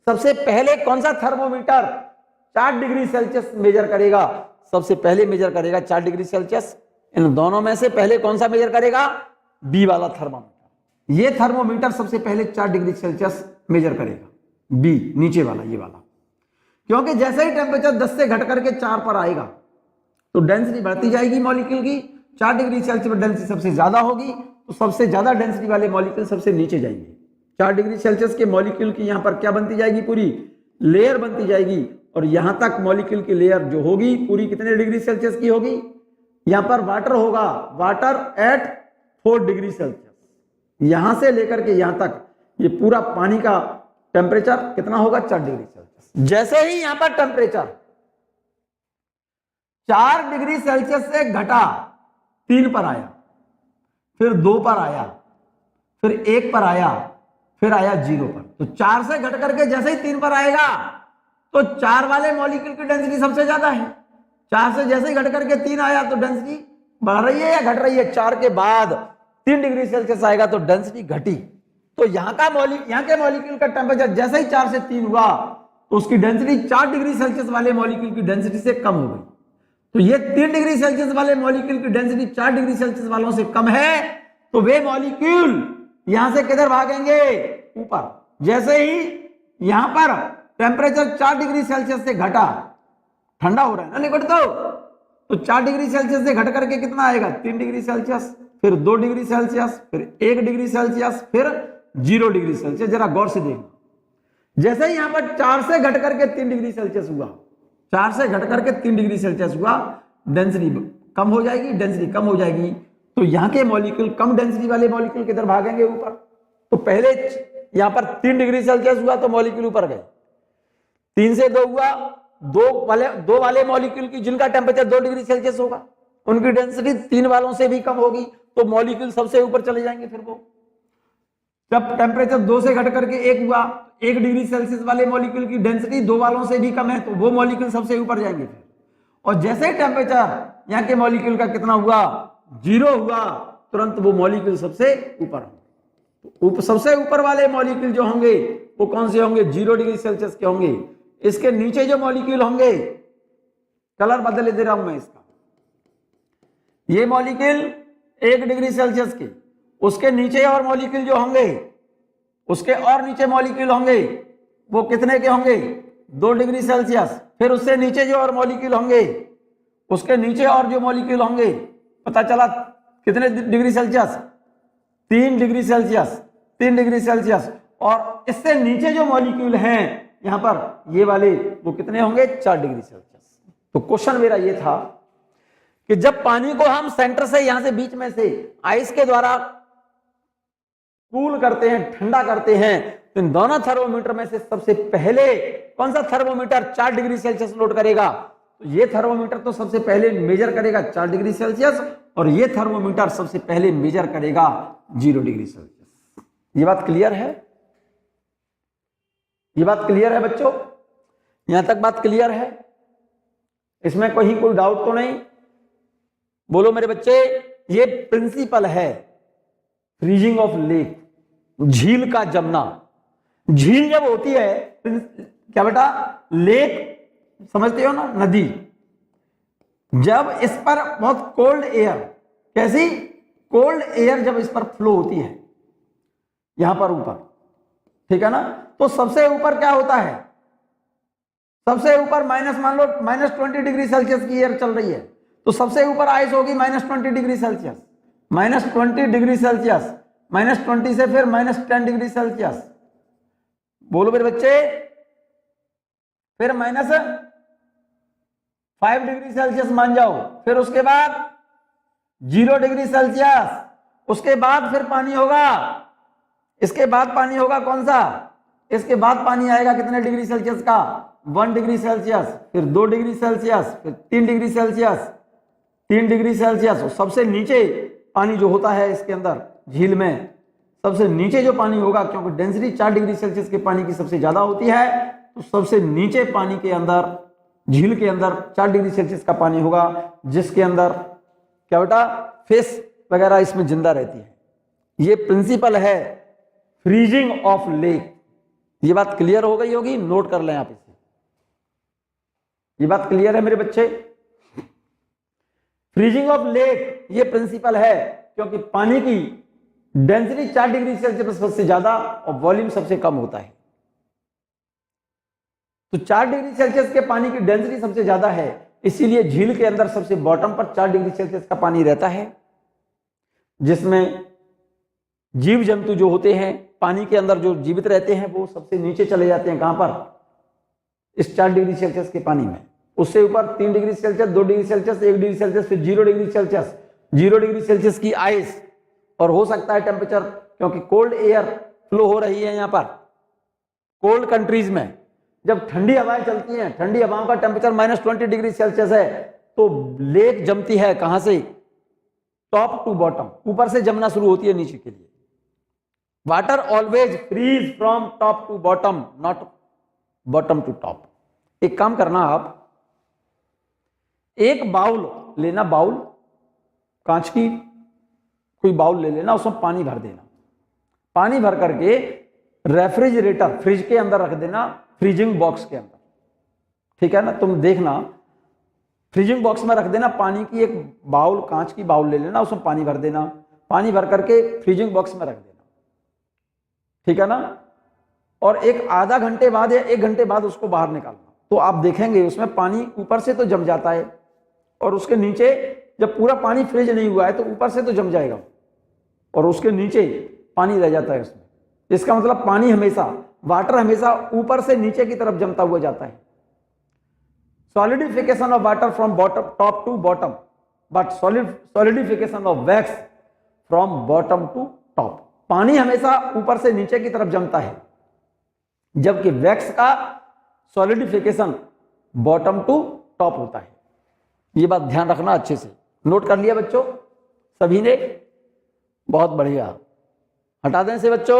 S1: सबसे पहले कौन सा थर्मोमीटर 4 डिग्री सेल्सियस मेजर करेगा? सबसे पहले मेजर करेगा 4 डिग्री सेल्सियस। इन दोनों में से पहले कौन सा मेजर करेगा? बी वाला थर्मोमीटर। ये थर्मोमीटर सबसे पहले 4 डिग्री सेल्सियस मेजर करेगा, बी नीचे वाला, ये वाला। क्योंकि जैसे ही टेम्परेचर 10 से घट करके 4 पर आएगा, तो डेंसिटी बढ़ती जाएगी मॉलिक्यूल की। 4 डिग्री सेल्सियस पर डेंसिटी सबसे ज्यादा होगी, तो सबसे ज्यादा डेंसिटी वाले मॉलिक्यूल सबसे नीचे जाएंगे। 4 डिग्री सेल्सियस के मॉलिक्यूल की यहां पर क्या बनती जाएगी? पूरी लेयर बनती जाएगी। और यहां तक मॉलिक्यूल की लेयर जो होगी पूरी कितने डिग्री सेल्सियस की होगी? यहां पर वाटर होगा, वाटर एट 4 डिग्री सेल्सियस। यहां से लेकर के यहां तक ये पूरा पानी का टेम्परेचर कितना होगा? 4 डिग्री सेल्सियस। जैसे ही यहां पर टेम्परेचर 4 डिग्री सेल्सियस से घटा, 3 पर आया, फिर 2 पर आया, फिर 1 पर आया, फिर आया 0 पर। तो 4 से घट करके जैसे ही 3 पर आएगा, तो 4 वाले मॉलिक्यूल की डेंसिटी सबसे ज्यादा है। 4 से जैसे ही घट करके 3 आया, तो डेंसिटी बढ़ रही है या घट रही है? 4 के बाद 3 डिग्री सेल्सियस आएगा तो डेंसिटी घटी। तो यहाँ के मॉलिक्यूल का टेम्परेचर जैसे ही 4 से 3 हुआ, तो उसकी डेंसिटी 4 डिग्री सेल्सियस वाले मॉलिक्यूल की डेंसिटी से कम हो गई। तो ये 3 डिग्री सेल्सियस वाले मॉलिक्यूल की डेंसिटी 4 डिग्री सेल्सियस वालों से कम है, तो वे मॉलिक्यूल यहां से किधर भागेंगे? ऊपर। जैसे ही यहां पर टेम्परेचर 4 डिग्री सेल्सियस से घटा, ठंडा हो रहा है ना लिक्विड, तो 4 डिग्री सेल्सियस से घट करके कितना आएगा? 3 डिग्री सेल्सियस, फिर 2 डिग्री सेल्सियस, फिर 1 डिग्री सेल्सियस, फिर 0 डिग्री सेल्सियस। जरा गौर से देखना, जैसे ही यहां पर 4 से घट करके 3 डिग्री सेल्सियस हुआ, 4 से घट करके 3 डिग्री सेल्सियस हुआ, डेंसिटी कम हो जाएगी। डेंसिटी कम हो जाएगी तो यहां के मॉलिक्यूल, कम डेंसिटी वाले मॉलिक्यूल किधर भागेंगे? ऊपर। तो पहले यहां पर 3 डिग्री सेल्सियस हुआ तो मॉलिक्यूल ऊपर गए, 3 से 2 हुआ, 2 वाले मॉलिक्यूल की जिनका टेम्परेचर 2 डिग्री सेल्सियस होगा, उनकी डेंसिटी 3 वालों से भी कम होगी, तो मॉलिक्यूल सबसे ऊपर चले जाएंगे। फिर वो जब टेम्परेचर 2 से घट करके 1 हुआ, 1 डिग्री सेल्सियस वाले मॉलिक्यूल की डेंसिटी 2 वालों से भी कम है, तो वो मॉलिक्यूल सबसे ऊपर जाएंगे। फिर और जैसे ही टेम्परेचर यहाँ के मॉलिक्यूल का कितना हुआ? 0 हुआ, तुरंत वो मॉलिक्यूल सबसे ऊपर। सबसे ऊपर वाले मॉलिक्यूल जो होंगे वो कौन से होंगे? 0 डिग्री सेल्सियस के होंगे। इसके नीचे जो मॉलिक्यूल होंगे, कलर बदल दे रहा हूं मैं इसका, ये मॉलिक्यूल 1 डिग्री सेल्सियस के, उसके नीचे और मॉलिक्यूल जो होंगे, उसके और नीचे मॉलिक्यूल होंगे, वो कितने के होंगे? 2 डिग्री सेल्सियस। फिर उससे नीचे जो और मॉलिक्यूल होंगे उसके नीचे और जो मॉलिक्यूल होंगे, पता चला कितने degree Celsius, 3 degree Celsius, 3 degree Celsius. और इससे नीचे जो मॉलिक्यूल हैं यहां पर ये वाले, वो कितने होंगे, 4 डिग्री सेल्सियस। तो क्वेश्चन मेरा ये था कि जब पानी को हम सेंटर से, यहां से बीच में से आइस के द्वारा कूल करते हैं, ठंडा करते हैं, तो इन दोनों थर्मोमीटर में से सबसे पहले कौन सा थर्मोमीटर 4 डिग्री सेल्सियस नोट करेगा? तो ये थर्मोमीटर तो सबसे पहले मेजर करेगा 4 डिग्री सेल्सियस, और ये थर्मोमीटर सबसे पहले मेजर करेगा 0 डिग्री सेल्सियस। ये बात क्लियर है? ये बात क्लियर है बच्चों? यहां तक बात क्लियर है? इसमें कोई डाउट तो नहीं? बोलो मेरे बच्चे, ये प्रिंसिपल है फ्रीजिंग ऑफ लेक, झील का जमना। झील जब होती है, क्या बेटा, लेक समझते हो ना, नदी, जब इस पर बहुत कोल्ड एयर, कैसी कोल्ड एयर जब इस पर फ्लो होती है यहां पर ऊपर, ठीक है ना, तो सबसे ऊपर क्या होता है, सबसे ऊपर माइनस, मान लो -20 डिग्री सेल्सियस की एयर चल रही है, तो सबसे ऊपर आइस होगी -20 डिग्री सेल्सियस, -20 डिग्री सेल्सियस, -20 से फिर -10 डिग्री सेल्सियस। बोलो मेरे बच्चे, फिर -5 डिग्री सेल्सियस मान जाओ, फिर उसके बाद 0 डिग्री सेल्सियस, उसके बाद फिर पानी होगा, इसके बाद पानी होगा कौन सा, इसके बाद पानी आएगा कितने डिग्री सेल्सियस का, 1 डिग्री सेल्सियस, फिर 2 डिग्री सेल्सियस, फिर 3 डिग्री सेल्सियस, 3 डिग्री सेल्सियस। और सबसे नीचे पानी जो होता है इसके अंदर झील में, सबसे नीचे जो पानी होगा, क्योंकि डेंसिटी 4 डिग्री सेल्सियस के पानी की सबसे ज्यादा होती है, तो सबसे नीचे पानी के अंदर, झील के अंदर 4 डिग्री सेल्सियस का पानी होगा, जिसके अंदर क्या बेटा, फिश वगैरह इसमें जिंदा रहती है। ये प्रिंसिपल है फ्रीजिंग ऑफ लेक। ये बात क्लियर हो गई होगी, नोट कर लें आप इसे। ये बात क्लियर है मेरे बच्चे? फ्रीजिंग ऑफ लेक ये प्रिंसिपल है, क्योंकि पानी की डेंसिटी 4 डिग्री सेल्सियस सबसे ज्यादा और वॉल्यूम सबसे कम होता है। तो 4 डिग्री सेल्सियस के पानी की डेंसिटी सबसे ज्यादा है, इसीलिए झील के अंदर सबसे बॉटम पर 4 डिग्री सेल्सियस का पानी रहता है, जिसमें जीव जंतु जो होते हैं पानी के अंदर जो जीवित रहते हैं वो सबसे नीचे चले जाते हैं। कहां पर? इस 4 डिग्री सेल्सियस के पानी में। उससे ऊपर 3 degree Celsius, 2 degree Celsius, 1 degree Celsius, फिर 0 डिग्री सेल्सियस, 0 डिग्री सेल्सियस की आइस, और हो सकता है टेम्परेचर, क्योंकि कोल्ड एयर फ्लो हो रही है यहां पर कोल्ड कंट्रीज में। जब ठंडी हवाएं चलती हैं, ठंडी हवाओं का टेम्परेचर -20 डिग्री सेल्सियस है, तो लेक जमती है कहां से? टॉप टू बॉटम, ऊपर से जमना शुरू होती है नीचे के लिए। Water always freeze from top to bottom, not bottom to top. एक काम करना, आप एक बाउल लेना, बाउल कांच की कोई बाउल ले लेना, उसमें पानी भर देना, पानी भर करके रेफ्रिजरेटर, फ्रिज के अंदर रख देना, फ्रीजिंग बॉक्स के अंदर, ठीक है ना। तुम देखना, फ्रीजिंग बॉक्स में रख देना पानी की एक बाउल, कांच की बाउल ले लेना, उसमें पानी भर देना, पानी भर करके फ्रीजिंग बॉक्स में रख देना, ठीक है ना। और एक आधा घंटे बाद या 1 घंटे बाद उसको बाहर निकालना, तो आप देखेंगे उसमें पानी ऊपर से तो जम जाता है, और उसके नीचे जब पूरा पानी फ्रीज नहीं हुआ है तो ऊपर से तो जम जाएगा और उसके नीचे पानी रह जाता है उसमें। इसका मतलब पानी हमेशा, वाटर हमेशा ऊपर से नीचे की तरफ जमता हुआ जाता है। Solidification of water from bottom, top to bottom, but solidification of wax from bottom to top. पानी हमेशा ऊपर से नीचे की तरफ जमता है, जबकि वैक्स का सॉलिडिफिकेशन बॉटम टू टॉप होता है। ये बात ध्यान रखना, अच्छे से नोट कर लिया बच्चों सभी ने? बहुत बढ़िया। हटा दें से बच्चों,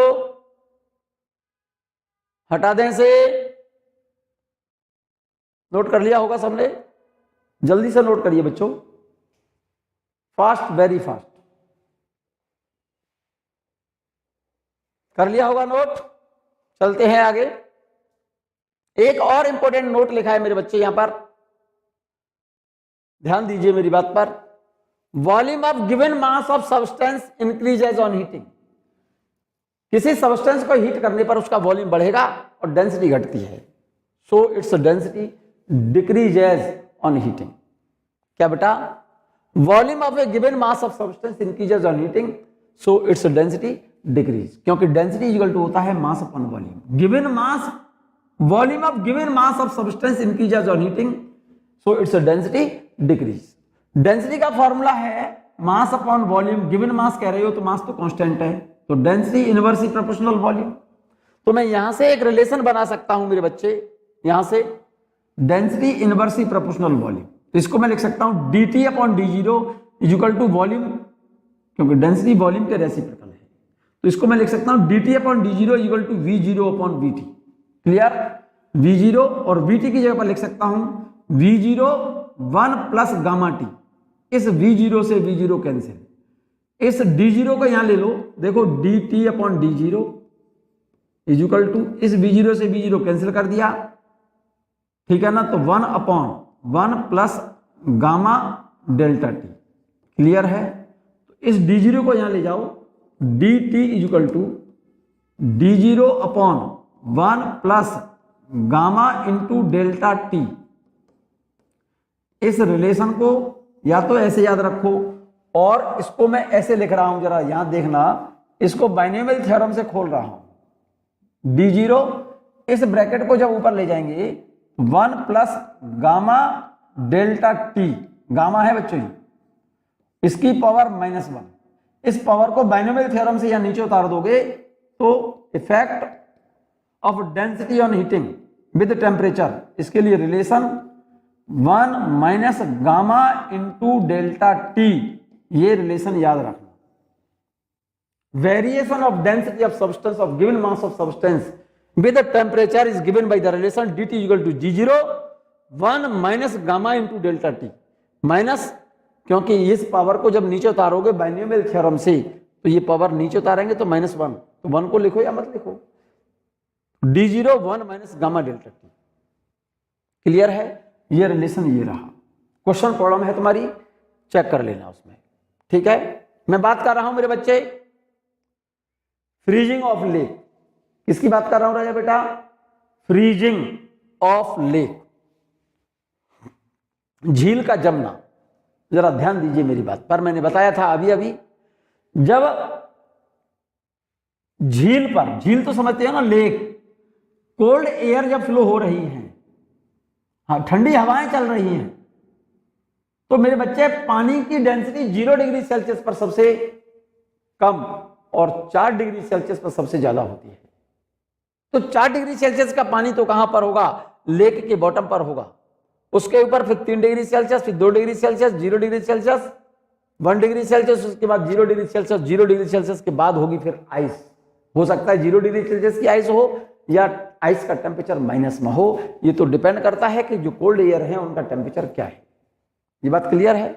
S1: हटा दें से। नोट कर लिया होगा सबने? जल्दी से नोट करिए बच्चों, फास्ट, वेरी फास्ट। कर लिया होगा नोट? चलते हैं आगे। एक और इंपॉर्टेंट नोट लिखा है मेरे बच्चे यहां पर, ध्यान दीजिए मेरी बात पर। Volume of given mass of substance increases on heating. किसी सब्सटेंस को हीट करने पर उसका वॉल्यूम बढ़ेगा और डेंसिटी घटती है, so its density decreases on heating. क्या बेटा, volume of A given mass of substance increases on heating so its density decrease, क्योंकि डेंसिटी इक्वल टू होता है mass upon volume. Given mass, volume of given mass of substance increases on heating so its density decrease. Density का formula है mass upon volume. Given mass कह रहे हो तो मास तो कांस्टेंट है, तो डेंसिटी इनवर्सली प्रोपोर्शनल वॉल्यूम। तो मैं यहां से एक रिलेशन बना सकता हूं मेरे बच्चे, यहां से डेंसिटी इनवर्सली प्रोपोर्शनल वॉल्यूम, तो इसको मैं लिख सकता हूं dt upon d0 is equal to volume, क्योंकि डेंसिटी वॉल्यूम के रेसिप्रोकल है, तो इसको मैं लिख सकता हूं dt upon d0 is equal to v0 upon vt। Clear, v0 और vt की जगह पर लिख सकता हूं v0 1 प्लस गामा t। इस v0 से v0 कैंसिल, इस d0 को यहां ले लो, देखो dt upon d0 is equal to, इस v0 से v0 कैंसिल कर दिया, ठीक है ना, तो 1 upon 1 plus gamma delta T. Clear है, तो इस d0 को यहां ले जाओ, dt is equal to d0 upon 1 plus gamma into delta T. इस रिलेशन को या तो ऐसे याद रखो, और इसको मैं ऐसे लिख रहा हूं, जरा यहां देखना, इसको बाइनोमियल थ्योरम से खोल रहा हूं। d0 इस ब्रैकेट को जब ऊपर ले जाएंगे 1 plus gamma delta T, gamma है बच्चों जी, इसकी पावर -1, इस पावर को बाइनोमियल थ्योरम से यहां नीचे उतार दोगे तो effect of density on heating with temperature, इसके लिए relation 1 minus gamma into delta T, ये रिलेशन याद रखना। Variation of density of substance of given mass of substance with the temperature is given by the relation dt equal to g0 1 minus gamma into delta t। Minus, क्योंकि इस power को जब नीचे उतारोगे binomial theorem से तो ये power नीचे उतारेंगे तो -1, तो 1 को लिखो या मत लिखो, d0 1 minus gamma delta T. Clear है, ये रिलेशन ये रहा। क्वेश्चन प्रॉब्लम है तुम्हारी, चेक कर लेना उसमें, ठीक है। मैं बात कर रहा हूं मेरे बच्चे फ्रीजिंग ऑफ लेक, किसकी बात कर रहा हूं राजा बेटा, फ्रीजिंग ऑफ लेक, झील का जमना। जरा ध्यान दीजिए मेरी बात पर, मैंने बताया था अभी अभी, जब झील पर, झील तो समझते हो ना, लेक, कोल्ड एयर जब फ्लो हो रही है, हाँ ठंडी हवाएं चल रही हैं, तो मेरे बच्चे पानी की डेंसिटी 0 डिग्री सेल्सियस पर सबसे कम और 4 डिग्री सेल्सियस पर सबसे ज्यादा होती है। तो 4 डिग्री सेल्सियस का पानी तो कहां पर होगा, लेक के बॉटम पर होगा, उसके ऊपर फिर 3 डिग्री सेल्सियस, फिर 2 degree Celsius, 0 degree Celsius, 1 degree Celsius, उसके बाद 0 डिग्री सेल्सियस, 0 डिग्री सेल्सियस के बाद होगी फिर आइस। हो सकता है 0 डिग्री सेल्सियस की आइस हो या आइस का टेम्परेचर माइनस में हो, ये तो डिपेंड करता है कि जो कोल्ड एयर है उनका टेम्परेचर क्या है। ये बात क्लियर है।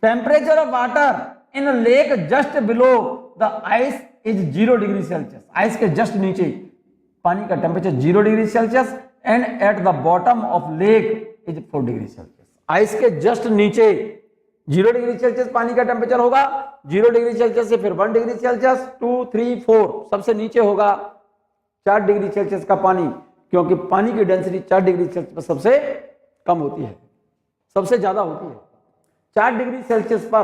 S1: Temperature of water in lake just below the ice is 0 degree Celsius, ice के जस्ट नीचे पानी का temperature 0 degree Celsius, and at the bottom of lake is 4 degree Celsius. Ice के जस्ट नीचे 0 डिग्री सेल्सियस पानी का temperature होगा, 0 degree Celsius से फिर 1 डिग्री सेल्सियस, 2 3 4, सबसे नीचे होगा 4 डिग्री सेल्सियस का पानी, क्योंकि पानी की डेंसिटी 4 डिग्री सेल्सियस पर सबसे कम होती है, सबसे ज्यादा होती है। 4 डिग्री सेल्सियस पर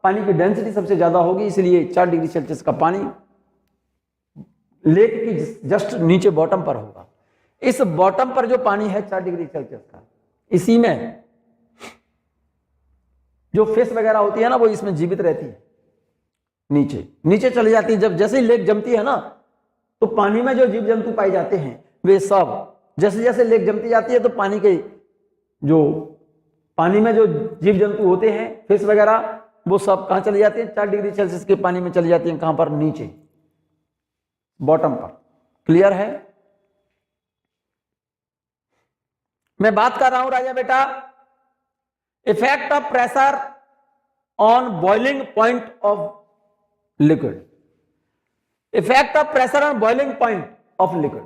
S1: पानी की डेंसिटी सबसे ज्यादा होगी, इसलिए 4 डिग्री सेल्सियस का पानी लेक की जस्ट नीचे बॉटम पर होगा। इस बॉटम पर जो पानी है 4 डिग्री सेल्सियस का, इसी में जो फिश वगैरह होती है ना, वो इसमें जीवित रहती है, नीचे नीचे चली जाती है। जब जैसे ही लेक जमती है ना, तो पानी में जो जीव जंतु पाए जाते हैं वे सब, जैसे जैसे लेक जमती जाती है तो पानी के जो पानी में जो जीव जंतु होते हैं, फिश वगैरह, वो सब कहां चले जाते हैं, 4 डिग्री सेल्सियस के पानी में चली जाती हैं। कहां पर, नीचे बॉटम पर। क्लियर है। मैं बात कर रहा हूं राजा बेटा effect of pressure on boiling point of liquid, effect of pressure on boiling point of liquid.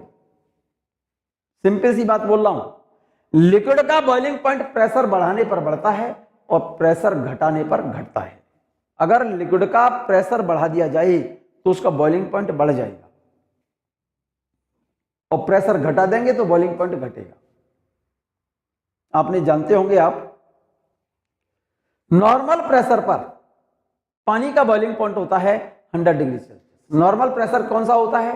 S1: Simple सी बात बोल रहा हूं, लिक्विड का बॉइलिंग पॉइंट प्रेशर बढ़ाने पर बढ़ता है और प्रेशर घटाने पर घटता है। अगर लिक्विड का प्रेशर बढ़ा दिया जाए तो उसका बॉइलिंग पॉइंट बढ़ जाएगा, और प्रेशर घटा देंगे तो बॉइलिंग पॉइंट घटेगा। आपने जानते होंगे आप नॉर्मल प्रेशर पर पानी का बॉइलिंग पॉइंट होता है 100 डिग्री सेल्सियस। नॉर्मल प्रेशर कौन सा होता है?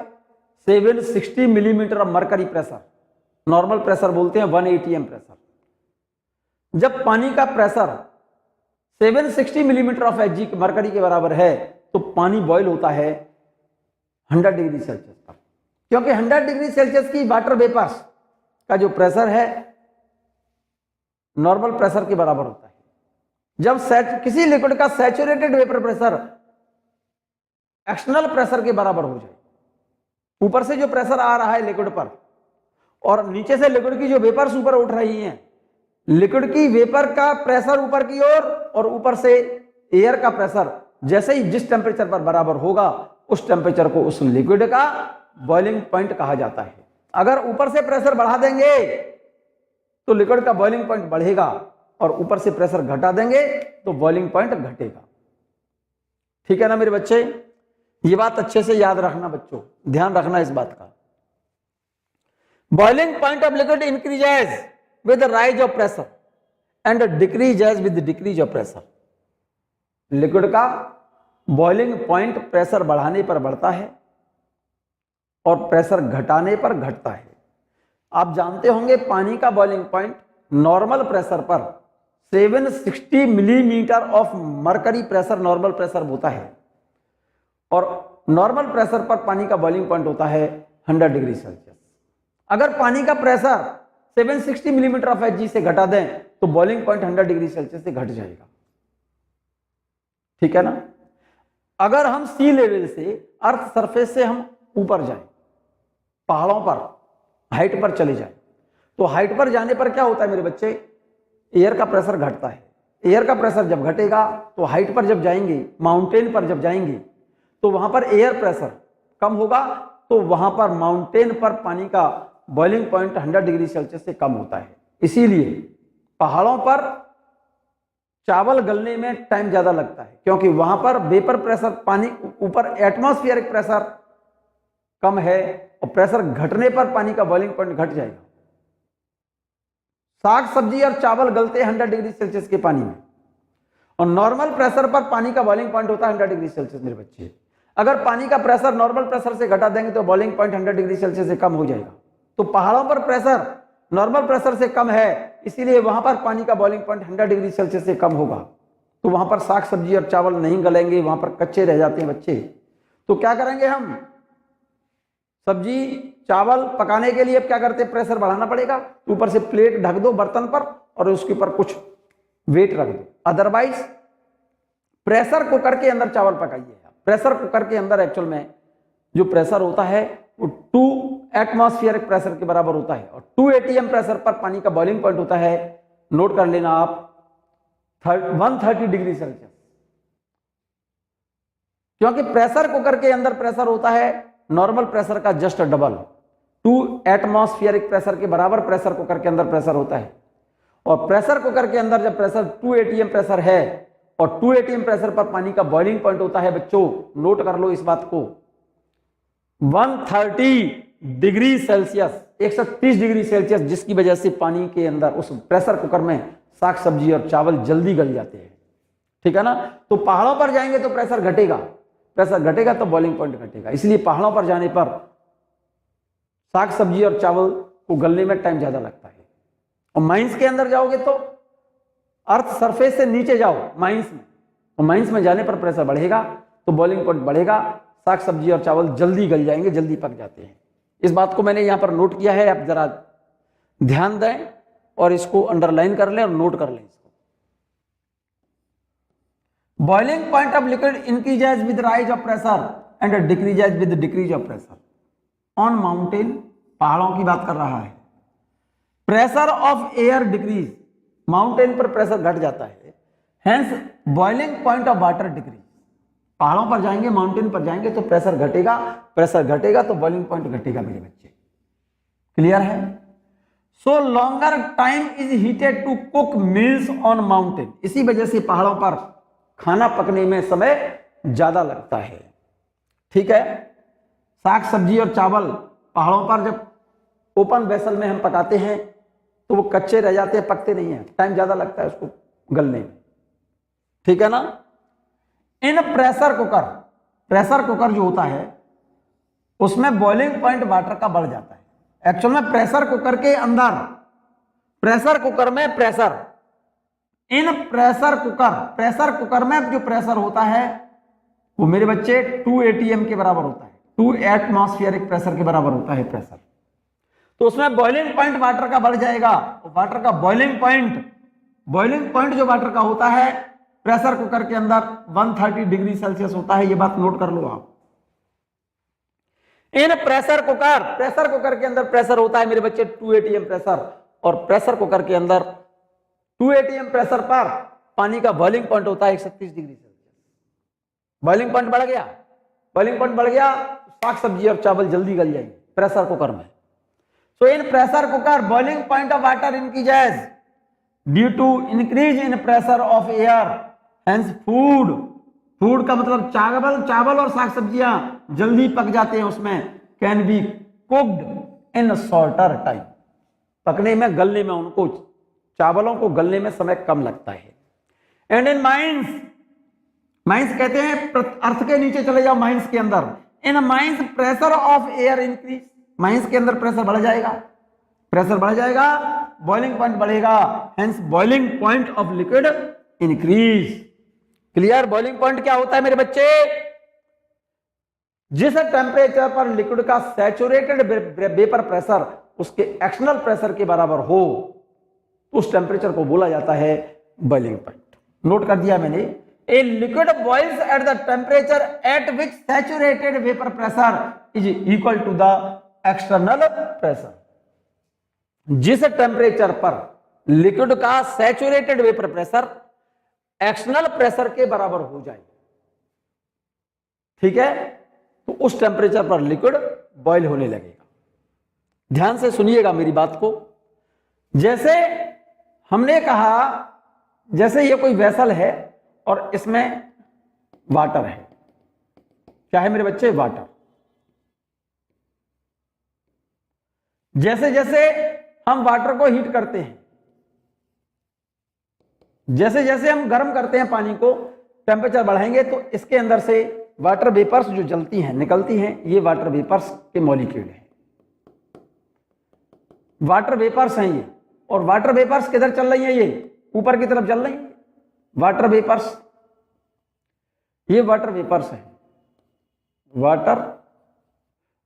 S1: 760 millimetre of mercury pressure. Normal pressure बोलते हैं 1 atm प्रेशर। जब पानी का pressure 760 millimetre of Hg mercury के बराबर है तो पानी बॉयल होता है 100 डिग्री सेल्सियस पर, क्योंकि 100 डिग्री सेल्सियस की वाटर वेपर्स का जो प्रेशर है नॉर्मल प्रेशर के बराबर होता है। जब किसी लिक्विड का saturated vapour pressure external pressure के बराबर हो जाए, ऊपर से जो प्रेशर आ रहा है लिक्विड पर और नीचे से लिक्विड की जो वेपर्स ऊपर उठ रही हैं, लिक्विड की वेपर का प्रेशर ऊपर की ओर और ऊपर से एयर का प्रेशर जैसे ही जिस टेम्परेचर पर बराबर होगा उस टेम्परेचर को उस लिक्विड का बॉइलिंग पॉइंट कहा जाता है। अगर ऊपर से प्रेशर बढ़ा देंगे तो लिक्विड का बॉइलिंग पॉइंट बढ़ेगा और ऊपर से प्रेशर घटा देंगे तो बॉइलिंग पॉइंट घटेगा। ठीक है ना मेरे बच्चे? ये बात अच्छे से याद रखना बच्चों, ध्यान रखना इस बात का। Boiling point of liquid increases with rise of pressure and decreases with decrease of pressure. Liquid का बॉइलिंग पॉइंट प्रेशर बढ़ाने पर बढ़ता है और प्रेशर घटाने पर घटता है। आप जानते होंगे पानी का बॉइलिंग पॉइंट नॉर्मल प्रेशर पर 760 millimetre of mercury pressure normal pressure होता है और नॉर्मल प्रेशर पर पानी का बॉइलिंग पॉइंट होता है 100 डिग्री सेल्सियस। अगर पानी का प्रेशर 760 मिलीमीटर ऑफ Hg से घटा दें तो बॉइलिंग पॉइंट 100 डिग्री सेल्सियस से घट जाएगा। ठीक है ना? अगर हम सी लेवल से अर्थ सरफेस से हम ऊपर जाएं, पहाड़ों पर हाइट पर चले जाएं, तो हाइट पर जाने पर क्या होता है मेरे बच्चे? एयर का प्रेशर घटता है। एयर का प्रेशर जब घटेगा तो हाइट पर जब जाएंगे, माउंटेन पर जब जाएंगे तो वहां पर एयर प्रेशर कम होगा, तो वहां पर माउंटेन पर पानी का बॉइलिंग पॉइंट 100 डिग्री सेल्सियस से कम होता है। इसीलिए पहाड़ों पर चावल गलने में टाइम ज्यादा लगता है, क्योंकि वहां पर वेपर प्रेशर, पानी ऊपर एटमॉस्फेरिक प्रेशर कम है और प्रेशर घटने पर पानी का बॉइलिंग पॉइंट घट जाएगा। साग सब्जी और चावल गलते हैं 100 डिग्री सेल्सियस के पानी में और नॉर्मल प्रेशर पर पानी का बॉइलिंग पॉइंट होता है 100 डिग्री सेल्सियस मेरे बच्चे। अगर पानी का प्रेशर नॉर्मल प्रेशर से घटा देंगे तो बॉइलिंग पॉइंट 100 डिग्री सेल्सियस से कम हो जाएगा। तो पहाड़ों पर प्रेशर नॉर्मल प्रेशर से कम है, इसीलिए वहां पर पानी का बॉइलिंग पॉइंट 100 डिग्री सेल्सियस से कम होगा, तो वहां पर साग सब्जी और चावल नहीं गलेंगे, वहां पर कच्चे रह जाते हैं बच्चे। तो क्या करेंगे हम? सब्जी चावल पकाने के लिए अब क्या करते हैं? प्रेशर बढ़ाना पड़ेगा, ऊपर से प्लेट ढक दो बर्तन पर और उसके ऊपर कुछ वेट रख दो। अदरवाइज प्रेशर कुकर के अंदर चावल पकाइए। प्रेशर कुकर के अंदर एक्चुअल में जो प्रेशर होता है वो 2 एटमॉस्फेरिक प्रेशर के बराबर होता है और 2 atm प्रेशर पर पानी का बॉइलिंग पॉइंट होता है, नोट कर लेना आप, 130 डिग्री सेल्सियस। क्योंकि प्रेशर कुकर के अंदर प्रेशर होता है नॉर्मल प्रेशर का जस्ट डबल, 2 एटमॉस्फेरिक प्रेशर के बराबर प्रेशर कुकर के अंदर प्रेशर होता है। और प्रेशर कुकर के अंदर जब प्रेशर 2 atm प्रेशर है और 2 atm प्रेशर पर पानी का बॉइलिंग पॉइंट होता है बच्चों, नोट कर लो इस बात को, 130 डिग्री सेल्सियस, 130 डिग्री सेल्सियस, जिसकी वजह से पानी के अंदर उस प्रेशर कुकर में साग सब्जी और चावल जल्दी गल जाते हैं। ठीक है ना? तो पहाड़ों पर जाएंगे तो प्रेशर घटेगा, प्रेशर घटेगा तो बॉइलिंग पॉइंट घटेगा। इसलिए पहाड़ों पर जाने पर साग सब्जी और चावल को गलने में टाइम ज्यादा लगता है। और माइंस के अंदर जाओगे तो अर्थ सरफेस से नीचे जाओ माइंस में, और माइंस में जाने पर प्रेशर बढ़ेगा तो बॉइलिंग पॉइंट बढ़ेगा, साग सब्जी और चावल जल्दी गल जाएंगे, जल्दी पक जाते हैं। इस बात को मैंने यहां पर नोट किया है, आप जरा ध्यान दें और इसको अंडरलाइन कर लें और नोट कर लें इसको। Boiling point of liquid increases with rise of pressure and decreases with decrease of pressure on mountain, पहाड़ों की बात कर रहा है। Pressure of air decrease, mountain पर प्रेशर घट जाता है, hence boiling point of water decrease. पहाड़ों पर जाएंगे, माउंटेन पर जाएंगे तो प्रेशर घटेगा, प्रेशर घटेगा तो बॉइलिंग पॉइंट घटेगा मेरे बच्चे। क्लियर है? So longer time is heated to cook meals on mountain, इसी वजह से पहाड़ों पर खाना पकने में समय ज्यादा लगता है। ठीक है? साग सब्जी और चावल पहाड़ों पर जब ओपन वेसल में हम पकाते हैं तो वो कच्चे रह जाते हैं, पकते नहीं है, टाइम ज्यादा लगता है उसको गलने में। ठीक है ना। इन प्रेशर कुकर जो होता है उसमें बॉइलिंग पॉइंट वाटर का बढ़ जाता है। एक्चुअल में प्रेशर कुकर के अंदर, प्रेशर कुकर में प्रेशर, इन प्रेशर कुकर में जो प्रेशर होता है वो मेरे बच्चे 2 ATM के बराबर होता है, 2 एटमॉस्फेरिक प्रेशर के बराबर होता है प्रेशर। तो उसमें बॉइलिंग पॉइंट वाटर का बढ़ जाएगा। वाटर का बॉइलिंग पॉइंट जो वाटर का होता है प्रेशर कुकर के अंदर 130 डिग्री सेल्सियस होता है। ये बात नोट कर लो आप। इन प्रेशर कुकर के अंदर प्रेशर होता है मेरे बच्चे 2 ATM प्रेशर, और प्रेशर कुकर के अंदर 2 ATM प्रेशर पर पानी का बॉइलिंग पॉइंट होता है 130 डिग्री सेल्सियस। बॉइलिंग पॉइंट बढ़ गया, साग सब्जी और चावल जल्दी गल जाएंगे प्रेशर कुकर में। So in pressure cooker boiling point of water increases due to increase in pressure of air, hence food का मतलब चावल और साग सब्जियां जल्दी पक जाते हैं उसमें। Can be cooked in shorter time, पकने में, गलने में, उनको चावलों को गलने में समय कम लगता है। एंड इन माइंस कहते हैं, अर्थ के नीचे चले जाओ माइंस के अंदर। In mines pressure of air increase, mines के अंदर प्रेशर बढ़ जाएगा, बॉइलिंग पॉइंट बढ़ेगा, hence boiling point of liquid increase. Clear. Boiling point क्या होता है मेरे बच्चे? जिस टेम्परेचर पर लिक्विड का सैचुरेटेड वेपर प्रेशर उसके एक्सटर्नल प्रेशर के बराबर हो उस टेम्परेचर को बोला जाता है बॉइलिंग पॉइंट। नोट कर दिया मैंने। A liquid boils at the temperature at which saturated vapour pressure is equal to the external pressure. जिस टेम्परेचर पर लिक्विड का saturated vapour pressure external pressure के बराबर हो जाए, ठीक है, तो उस टेम्परेचर पर लिक्विड बॉयल होने लगेगा। ध्यान से सुनिएगा मेरी बात को। जैसे हमने कहा, जैसे ये कोई वेसल है और इसमें वाटर है, क्या है मेरे बच्चे? वाटर। जैसे जैसे हम वाटर को हीट करते हैं, जैसे जैसे हम गर्म करते हैं पानी को, टेम्परेचर बढ़ाएंगे तो इसके अंदर से वाटर वेपर्स जो जलती हैं, निकलती हैं, ये वाटर वेपर्स के मॉलिक्यूल हैं। वाटर वेपर्स हैं ये, और वाटर वेपर्स किधर चल रही हैं? ये ऊपर की तरफ चल रही हैं वाटर वेपर्स। ये वाटर वेपर्स हैं, वाटर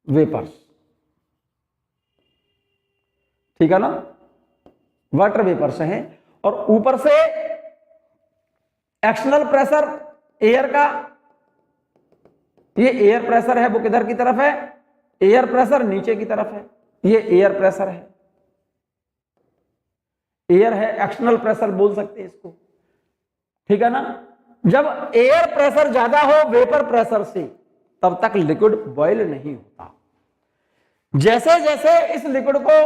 S1: वेपर्स, ठीक है ना। वाटर वेपर्स हैं, और ऊपर से एक्सटर्नल प्रेशर एयर का, ये एयर प्रेशर है, वो किधर की तरफ है? एयर प्रेशर नीचे की तरफ है, ये एयर प्रेशर है, एयर है, एक्सटर्नल प्रेशर बोल सकते हैं इसको, ठीक है ना। जब एयर प्रेशर ज्यादा हो वेपर प्रेशर से, तब तक लिक्विड बॉयल नहीं होता। जैसे जैसे इस लिक्विड को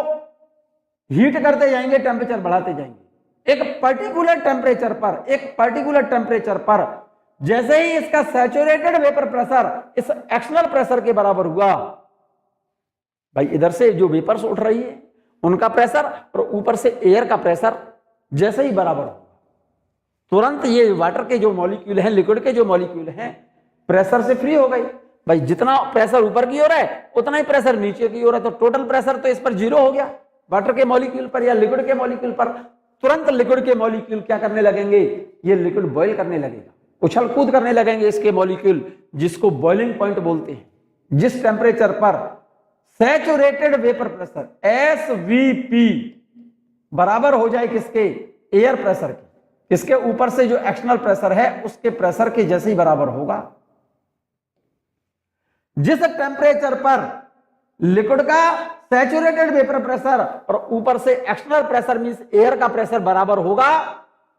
S1: हीट करते जाएंगे, टेम्परेचर बढ़ाते जाएंगे, एक पर्टिकुलर टेम्परेचर पर जैसे ही इसका सैचुरेटेड वेपर प्रेशर इस एक्सटर्नल प्रेशर के बराबर हुआ, भाई इधर से जो वेपर्स उठ रही है उनका प्रेशर और ऊपर से एयर का प्रेशर जैसे ही बराबर होगा, तुरंत ये वाटर के जो मॉलिक्यूल हैं, लिक्विड के जो मॉलिक्यूल हैं, प्रेशर से फ्री हो गई। भाई जितना प्रेशर ऊपर की ओर है उतना ही प्रेशर नीचे की ओर है, तो टोटल प्रेशर तो इस पर 0 हो गया वाटर के मॉलिक्यूल पर या लिक्विड के मॉलिक्यूल पर। तुरंत लिक्विड के मॉलिक्यूल क्या करने लगेंगे? ये लिक्विड बॉयल करने लगेगा, उछल कूद करने लगेंगे इसके मॉलिक्यूल, जिसको बॉइलिंग पॉइंट बोलते हैं। जिस टेम्परेचर पर सैचुरेटेड वेपर प्रेशर SVP बराबर हो जाए किसके? एयर प्रेशर के, किसके ऊपर से जो एक्सटर्नल प्रेशर है उसके प्रेशर के जैसे ही बराबर होगा। जिस टेम्परेचर पर लिक्विड का सैचुरेटेड वेपर प्रेशर और ऊपर से एक्सटर्नल प्रेशर मींस एयर का प्रेशर बराबर होगा,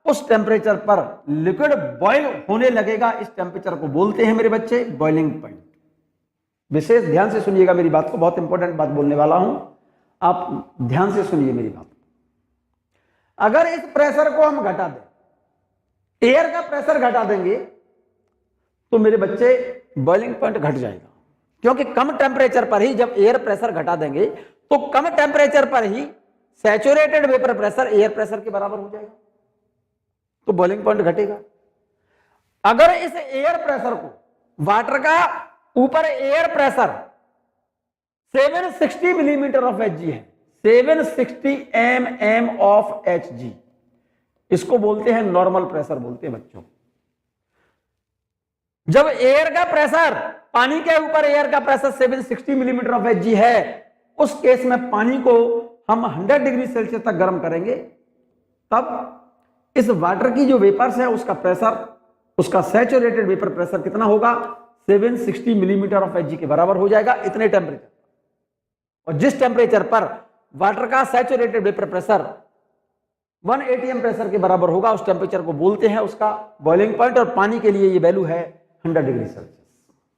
S1: उस टेम्परेचर पर लिक्विड बॉयल होने लगेगा। इस टेम्परेचर को बोलते हैं मेरे बच्चे बॉइलिंग पॉइंट। विशेष ध्यान से सुनिएगा मेरी बात को, बहुत इंपॉर्टेंट बात बोलने वाला हूं, आप ध्यान से सुनिए मेरी बात। अगर इस प्रेशर को हम घटा दें, एयर का प्रेशर घटा देंगे, तो मेरे बच्चे बॉइलिंग पॉइंट घट जाएगा। क्योंकि कम टेम्परेचर पर ही जब एयर प्रेशर घटा देंगे तो कम टेम्परेचर पर ही saturated vapour pressure air pressure के बराबर हो जाएगा, तो बॉइलिंग पॉइंट घटेगा। अगर इस एयर प्रेशर को, वाटर का ऊपर air pressure 760 millimetre of Hg है, 760 mm ऑफ Hg, इसको बोलते हैं नॉर्मल प्रेशर बोलते हैं बच्चों। जब एयर का प्रेशर, पानी के ऊपर एयर का प्रेशर 760 मिलीमीटर ऑफ Hg है, उस केस में पानी को हम 100 डिग्री सेल्सियस तक गर्म करेंगे, तब इस वाटर की जो वेपर्स है उसका प्रेशर, उसका सैचुरेटेड वेपर प्रेशर कितना होगा, 760 मिलीमीटर ऑफ Hg के बराबर हो जाएगा, इतने टेम्परेचर। और जिस टेम्परेचर पर वाटर का saturated vapour pressure 1 atm pressure के बराबर होगा, उस टेम्परेचर को बोलते हैं उसका बॉइलिंग पॉइंट, और पानी के लिए ये वैल्यू है 100 डिग्री सेल्सियस।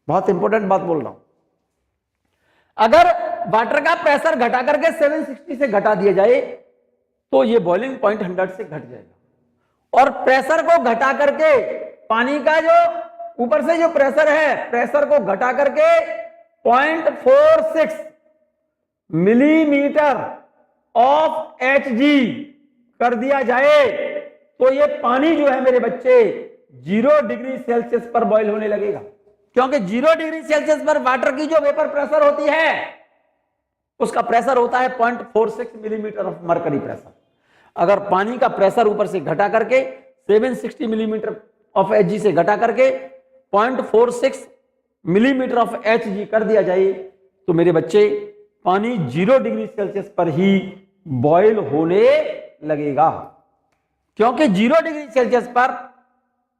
S1: बहुत इंपॉर्टेंट बात बोल रहा हूं। अगर वाटर का प्रेशर घटा करके 760 से घटा दिया जाए तो ये बॉइलिंग पॉइंट 100 से घट जाएगा, और प्रेशर को घटा करके, पानी का जो ऊपर से जो प्रेशर है, प्रेशर को घटा करके 0.46 मिलीमीटर ऑफ Hg कर दिया जाए तो ये पानी जो है मेरे बच्चे 0 डिग्री सेल्सियस पर बॉईल होने लगेगा, क्योंकि 0 डिग्री सेल्सियस पर वाटर की जो वेपर प्रेशर होती है उसका प्रेशर होता है 0.46 मिलीमीटर ऑफ मरकरी प्रेशर। अगर पानी का प्रेशर ऊपर से घटा करके 760 मिलीमीटर ऑफ Hg से घटा करके 0.46 मिलीमीटर ऑफ Hg कर दिया जाए तो मेरे बच्चे पानी 0 डिग्री सेल्सियस पर ही बॉईल होने लगेगा, क्योंकि 0 डिग्री सेल्सियस पर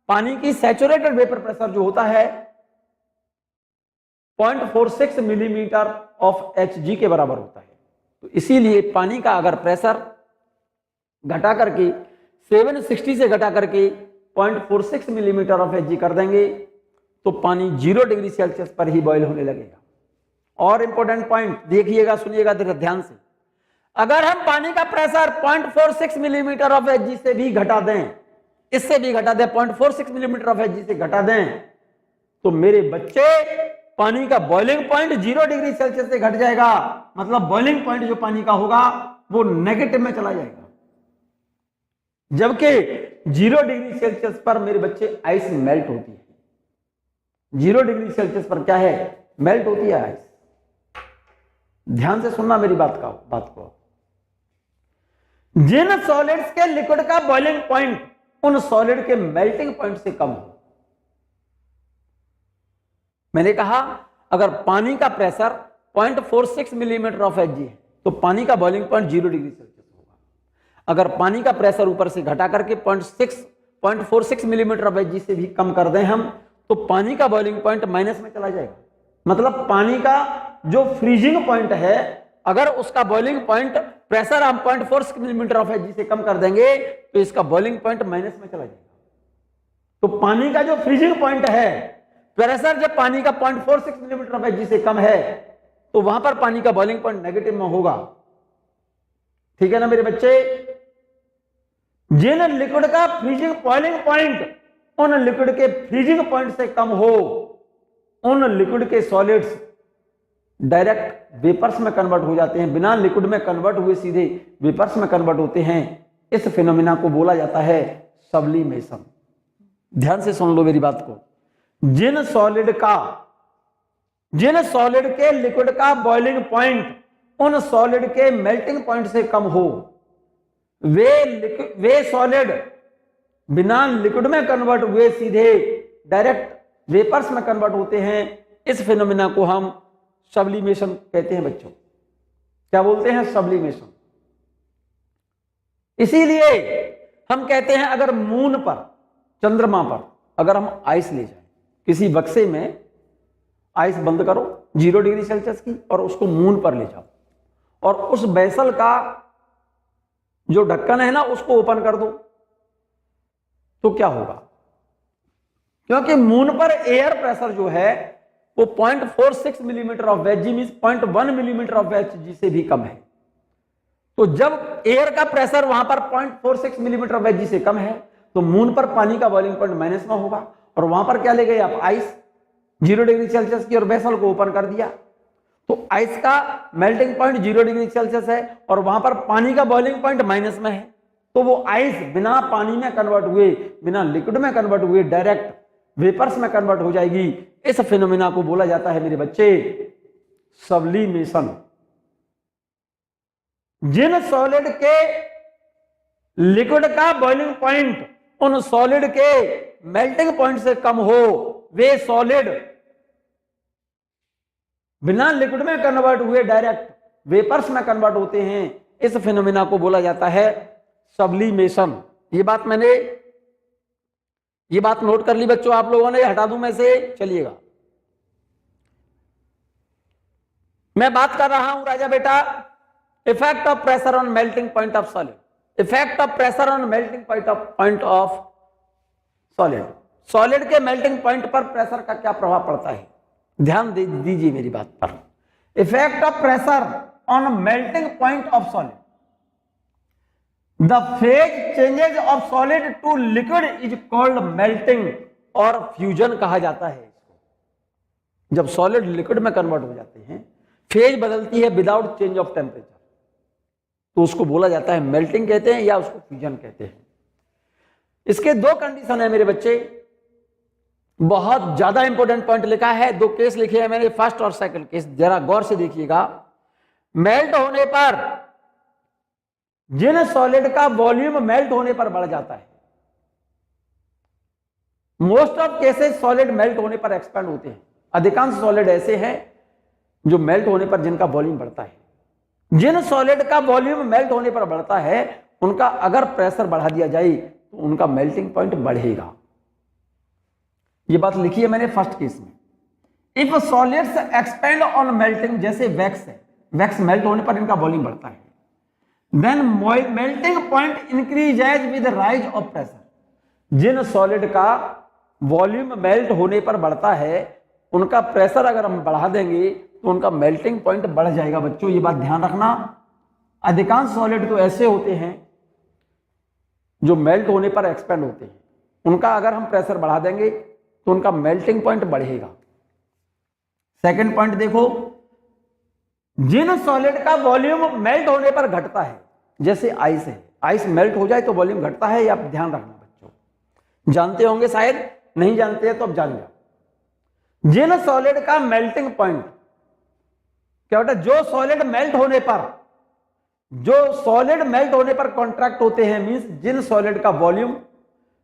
S1: पानी की सैचुरेटेड वेपर प्रेशर जो होता है 0.46 मिलीमीटर ऑफ Hg के बराबर होता है। तो इसीलिए पानी का अगर प्रेशर घटा करके 760 से घटा करके 0.46 मिलीमीटर ऑफ Hg कर देंगे तो पानी 0 डिग्री सेल्सियस पर ही बॉईल होने लगेगा। और इंपॉर्टेंट पॉइंट देखिएगा, सुनिएगा ध्यान से, अगर हम पानी का प्रेशर 0.46 मिलीमीटर ऑफ Hg से भी घटा दें, इससे भी घटा दें, 0.46 मिलीमीटर ऑफ Hg से घटा दें, तो मेरे बच्चे पानी का बॉइलिंग पॉइंट 0 डिग्री सेल्सियस से घट जाएगा, मतलब बॉइलिंग पॉइंट जो पानी का होगा वो नेगेटिव में चला जाएगा। जबकि 0 डिग्री सेल्सियस पर मेरे बच्चे आइस मेल्ट होती है, 0 डिग्री सेल्सियस पर क्या है, मेल्ट होती है आइस। ध्यान से सुनना मेरी बात को। जिन सॉलिड्स के लिक्विड का बॉइलिंग पॉइंट उन सॉलिड के मेल्टिंग पॉइंट से कम हो, मैंने कहा अगर पानी का प्रेशर 0.46 मिलीमीटर ऑफ Hg है तो पानी का बॉइलिंग पॉइंट 0 डिग्री सेल्सियस होगा। अगर पानी का प्रेशर ऊपर से घटा करके 0.46 मिलीमीटर ऑफ Hg से भी कम कर दें हम, तो पानी का बॉइलिंग पॉइंट माइनस में चला जाएगा। मतलब पानी का जो फ्रीजिंग पॉइंट है, अगर उसका बॉइलिंग पॉइंट प्रेशर हम 0.46 मिलीमीटर ऑफ Hg से कम कर देंगे तो इसका बॉइलिंग पॉइंट माइनस में चला जाएगा। तो पानी का जो फ्रीजिंग पॉइंट है, प्रेशर जब पानी का 0.46 मिलीमीटर ऑफ Hg से कम है तो वहां पर पानी का बॉइलिंग पॉइंट नेगेटिव में होगा। ठीक है ना मेरे बच्चे। जिन लिक्विड का फ्रीजिंग बॉइलिंग पॉइंट उन लिक्विड के फ्रीजिंग पॉइंट से कम हो, उन लिक्विड के सॉलिड्स डायरेक्ट वेपर्स में कन्वर्ट हो जाते हैं, बिना लिक्विड में कन्वर्ट हुए सीधे वेपर्स में कन्वर्ट होते हैं। इस फिनोमिना को बोला जाता है सब्लिमेशन। ध्यान से सुन लो मेरी बात को। जिन सॉलिड के लिक्विड का बॉइलिंग पॉइंट उन सॉलिड के मेल्टिंग पॉइंट से कम हो, वे सॉलिड बिना लिक्विड में कन्वर्ट हुए सीधे डायरेक्ट वेपर्स में कन्वर्ट होते हैं। इस फिनोमिना को हम सब्लिमेशन कहते हैं बच्चों। क्या बोलते हैं? सब्लिमेशन। इसीलिए हम कहते हैं अगर मून पर, चंद्रमा पर अगर हम आइस ले जाएं, किसी बक्से में आइस बंद करो 0 डिग्री सेल्सियस की और उसको मून पर ले जाओ और उस वेसल का जो ढक्कन है ना उसको ओपन कर दो, तो क्या होगा? क्योंकि मून पर एयर प्रेशर जो है वो 0.46 millimetre of Hg means 0.1 millimetre of Hg से भी कम है। तो जब एयर का प्रेशर वहां पर 0.46 मिलीमीटर ऑफ Hg से कम है तो मून पर पानी का बॉइलिंग पॉइंट माइनस में होगा और वहां पर क्या ले गए आप? आइस 0 डिग्री सेल्सियस की और वेसल को ओपन कर दिया। तो आइस का मेल्टिंग पॉइंट 0 डिग्री सेल्सियस है और वहां पर पानी का बॉइलिंग पॉइंट माइनस में है। तो वो आइस बिना पानी में कन्वर्ट हुए, बिना लिक्विड में कन्वर्ट हुए डायरेक्ट वेपर्स में कन्वर्ट हो जाएगी। इस फिनोमिना को बोला जाता है मेरे बच्चे सब्लिमेशन। जिन सॉलिड के लिक्विड का बॉइलिंग पॉइंट उन सॉलिड के मेल्टिंग पॉइंट से कम हो, वे सॉलिड बिना लिक्विड में कन्वर्ट हुए डायरेक्ट वेपर्स में कन्वर्ट होते हैं। इस फिनोमिना को बोला जाता है सब्लिमेशन। ये बात नोट कर ली बच्चों आप लोगों ने, हटा दूं मैं से, चलिएगा। मैं बात कर रहा हूं राजा बेटा effect of pressure on melting point of solid. Effect of pressure on melting point of solid. Solid के मेल्टिंग पॉइंट पर प्रेशर का क्या प्रभाव पड़ता है, ध्यान दीजिए मेरी बात पर। Effect of pressure on melting point of solid, the phase changes of solid to liquid is called melting और फ्यूजन कहा जाता है इसको। जब सॉलिड लिक्विड में कन्वर्ट हो जाते हैं, फेज बदलती है विदाउट चेंज ऑफ टेम्परेचर, तो उसको बोला जाता है मेल्टिंग कहते हैं या उसको फ्यूजन कहते हैं। इसके दो कंडीशन है मेरे बच्चे, बहुत ज्यादा इंपॉर्टेंट पॉइंट लिखा है, दो केस लिखे हैं मैंने, फर्स्ट और सेकंड केस, जरा गौर से देखिएगा। मेल्ट होने पर जिन सॉलिड का वॉल्यूम मेल्ट होने पर बढ़ जाता है, most of cases solid melt होने पर एक्सपेंड होते हैं। अधिकांश सॉलिड ऐसे हैं जो मेल्ट होने पर जिनका वॉल्यूम बढ़ता है। जिन सॉलिड का वॉल्यूम मेल्ट होने पर बढ़ता है, उनका अगर प्रेशर बढ़ा दिया जाए तो उनका मेल्टिंग पॉइंट बढ़ेगा। ये बात लिखी है मैंने फर्स्ट केस में। If solids expand on melting, जैसे वैक्स है, वैक्स मेल्ट होने पर इनका वॉल्यूम बढ़ता है, then melting point increases with rise of pressure. जिन सॉलिड का वॉल्यूम मेल्ट होने पर बढ़ता है, उनका प्रेशर अगर हम बढ़ा देंगे तो उनका मेल्टिंग पॉइंट बढ़ जाएगा। बच्चों ये बात ध्यान रखना। अधिकांश सॉलिड तो ऐसे होते हैं जो मेल्ट होने पर एक्सपेंड होते हैं, उनका अगर हम प्रेशर बढ़ा देंगे तो उनका मेल्टिंग पॉइंट बढ़ेगा। सेकंड पॉइंट देखो, जिन सॉलिड का वॉल्यूम मेल्ट होने पर घटता है, जैसे आइस है, आइस मेल्ट हो जाए तो वॉल्यूम घटता है, आप ध्यान रखना बच्चों। जानते होंगे शायद, नहीं जानते हैं तो अब जान जाओ। जिन सॉलिड का मेल्टिंग पॉइंट क्या होता है, जो सॉलिड मेल्ट होने पर कॉन्ट्रैक्ट होते हैं, मींस जिन सॉलिड का वॉल्यूम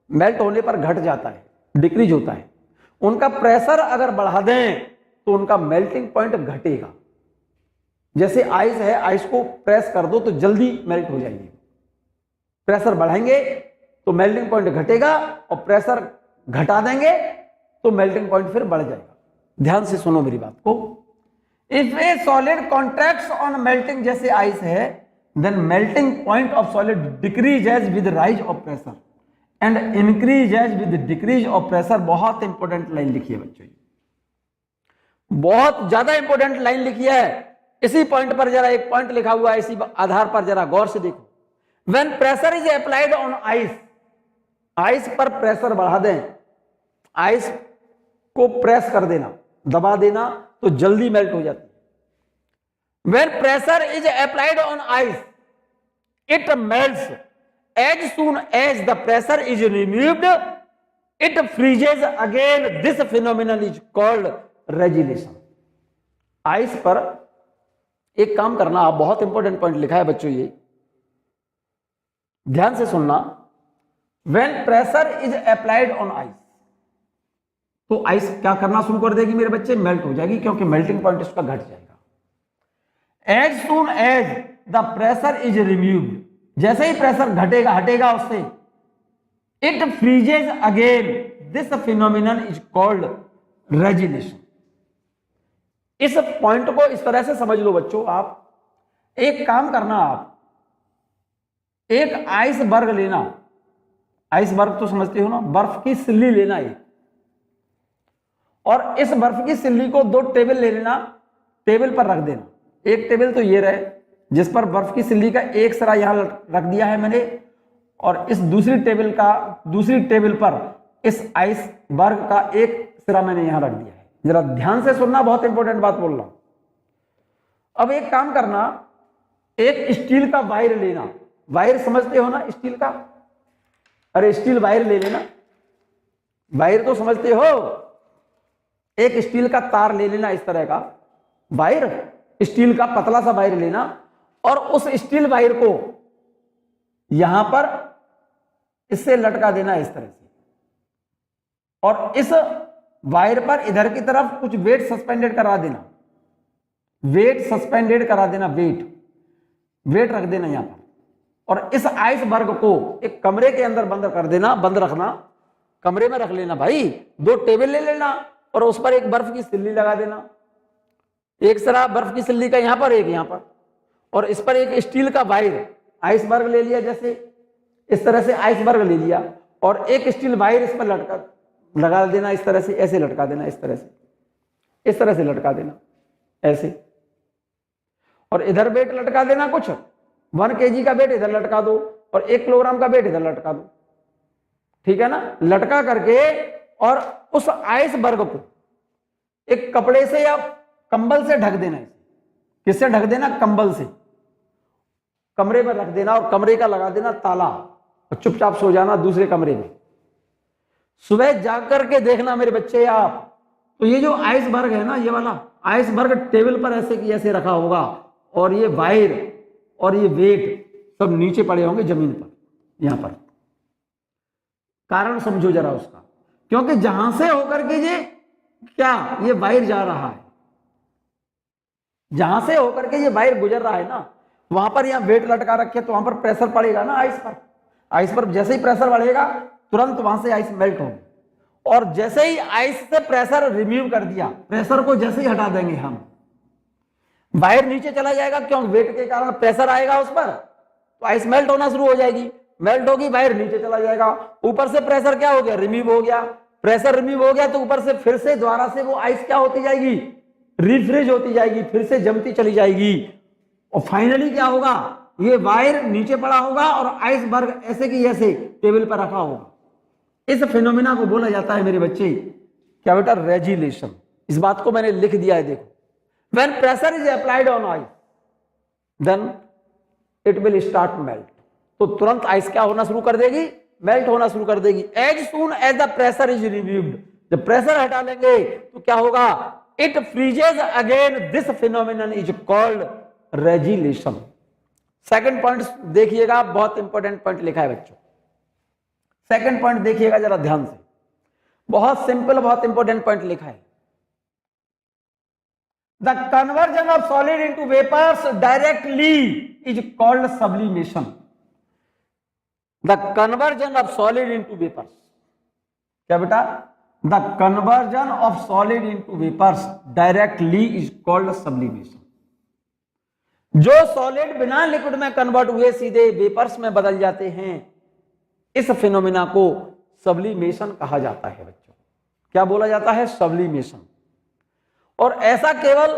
S1: मेल्ट होने पर घट जाता है, डिक्रीज होता है, उनका प्रेशर अगर बढ़ा दें तो उनका मेल्टिंग पॉइंट घटेगा। जैसे आइस है, आइस को प्रेस कर दो तो जल्दी मेल्ट हो जाएगी। प्रेशर बढ़ाएंगे तो मेल्टिंग पॉइंट घटेगा, और प्रेशर घटा देंगे तो मेल्टिंग पॉइंट फिर बढ़ जाएगा। ध्यान से सुनो मेरी बात को। If a solid contracts on melting, जैसे आइस है, then melting point of solid decreases with rise of pressure and increases with decrease of pressure. बहुत इंपॉर्टेंट लाइन लिखी है बच्चों, बहुत ज्यादा इंपॉर्टेंट लाइन लिखी है। इसी पॉइंट पर जरा एक पॉइंट लिखा हुआ है, इसी आधार पर जरा गौर से देखो। When pressure is applied on ice, ice पर प्रेशर बढ़ा दें, आइस को प्रेस कर देना, दबा देना, तो जल्दी मेल्ट हो जाती है। When pressure is applied on ice, it melts as soon as the pressure is removed, it freezes again. This phenomenon is called regelation. Ice पर एक काम करना आप, बहुत इंपॉर्टेंट पॉइंट लिखा है बच्चों, ये ध्यान से सुनना। When pressure is applied on ice, तो आइस क्या करना शुरू कर देगी मेरे बच्चे, मेल्ट हो जाएगी, क्योंकि मेल्टिंग पॉइंट इसका घट जाएगा। As soon as the pressure is removed, जैसे ही प्रेशर घटेगा, हटेगा उससे, it freezes again. This phenomenon is called regelation. इस पॉइंट को इस तरह से समझ लो बच्चों। आप एक काम करना, आप एक आइसबर्ग लेना, आइसबर्ग तो समझते हो ना, बर्फ की सिल्ली लेना एक, और इस बर्फ की सिल्ली को दो टेबल ले लेना, टेबल पर रख देना। एक टेबल तो ये रहे जिस पर बर्फ की सिल्ली का एक सिरा यहां रख दिया है मैंने, और इस दूसरी टेबल पर इस आइसबर्ग का एक सिरा मैंने यहां रख दिया है। जरा ध्यान से सुनना, बहुत इंपॉर्टेंट बात बोल रहा हूं। अब एक काम करना, एक स्टील का वायर लेना, वायर समझते हो ना स्टील का, अरे स्टील वायर ले लेना, वायर तो समझते हो, एक स्टील का तार ले लेना, इस तरह का वायर, स्टील का पतला सा वायर लेना, और उस स्टील वायर को यहां पर इससे लटका देना इस तरह से, और इस वायर पर इधर की तरफ कुछ वेट सस्पेंडेड करा देना, वेट सस्पेंडेड करा देना, वेट रख देना यहां पर, और इस आइसबर्ग को एक कमरे के अंदर बंद कर देना, बंद रखना, कमरे में रख लेना भाई। 2 टेबल ले लेना और उस पर एक बर्फ की सिल्ली लगा देना, एक सिरा बर्फ की सिल्ली का यहां पर, एक यहां पर, और इस पर एक स्टील का वायर, आइसबर्ग ले लिया, जैसे इस तरह से आइसबर्ग ले लिया, और एक स्टील वायर इस पर लगा देना, इस तरह से, ऐसे लटका देना, इस तरह से, इस तरह से लटका देना ऐसे, और इधर वेट लटका देना, कुछ 1 kg का वेट इधर लटका दो और 1 किलोग्राम का वेट इधर लटका दो, ठीक है ना, लटका करके, और उस आइसबर्ग को एक कपड़े से या कंबल से ढक देना, किससे ढक देना, कंबल से, कमरे में रख देना, और कमरे का लगा देना ताला, और चुपचाप सो जाना दूसरे कमरे में। सुबह जाग करके देखना मेरे बच्चे आप, तो ये जो आइसबर्ग है ना, ये वाला आइसबर्ग टेबल पर ऐसे की ऐसे रखा होगा, और ये वायर और ये वेट सब नीचे पड़े होंगे जमीन पर, यहां पर। कारण समझो जरा उसका, क्योंकि जहां से होकर के ये वायर जा रहा है, जहां से होकर के ये वायर गुजर रहा है ना, वहां पर यहां वेट लटका रखे, तो वहां पर प्रेशर पड़ेगा ना आइस पर, आइस पर जैसे ही प्रेशर बढ़ेगा तुरंत वहां से आइस मेल्ट होगी, और जैसे ही आइस से प्रेशर रिमूव कर दिया, प्रेशर को जैसे ही हटा देंगे हम, वायर नीचे चला जाएगा, क्यों, वेट के कारण प्रेशर आएगा उस पर, तो आइस मेल्ट होना शुरू हो जाएगी, मेल्ट होगी, वायर नीचे चला जाएगा, ऊपर से प्रेशर क्या हो गया, रिमूव हो गया, प्रेशर रिमूव हो गया, तो ऊपर से फिर से दोबारा से वो आइस क्या होती जाएगी, रिफ्रेश होती जाएगी, फिर से जमती चली जाएगी, और फाइनली क्या होगा, ये वायर नीचे पड़ा होगा और आइसबर्ग ऐसे की ऐसे टेबल पर रखा होगा। इस फिनोमिना को बोला जाता है मेरे बच्चे, क्या बेटा, रेजिलेशन। इस बात को मैंने लिख दिया है, देखो, when pressure is applied on ice then it will start melt, तो तुरंत आइस क्या होना शुरू कर देगी, मेल्ट होना शुरू कर देगी। as soon as the pressure is removed, जब प्रेशर हटा लेंगे तो क्या होगा, it freezes again, this phenomenon is called regelation. Second point देखिएगा, बहुत इंपॉर्टेंट पॉइंट लिखा है बच्चों, सेकंड पॉइंट देखिएगा जरा ध्यान से, बहुत सिंपल, बहुत इंपॉर्टेंट पॉइंट लिखा है। The conversion of solid into vapors directly is called sublimation. The conversion of solid into vapors, क्या बेटा, the conversion of solid into vapors directly is called sublimation. जो सॉलिड बिना लिक्विड में convert हुए सीधे vapours में बदल जाते हैं, इस फिनोमिना को सब्लिमेशन कहा जाता है बच्चों। क्या बोला जाता है, सब्लिमेशन। और ऐसा केवल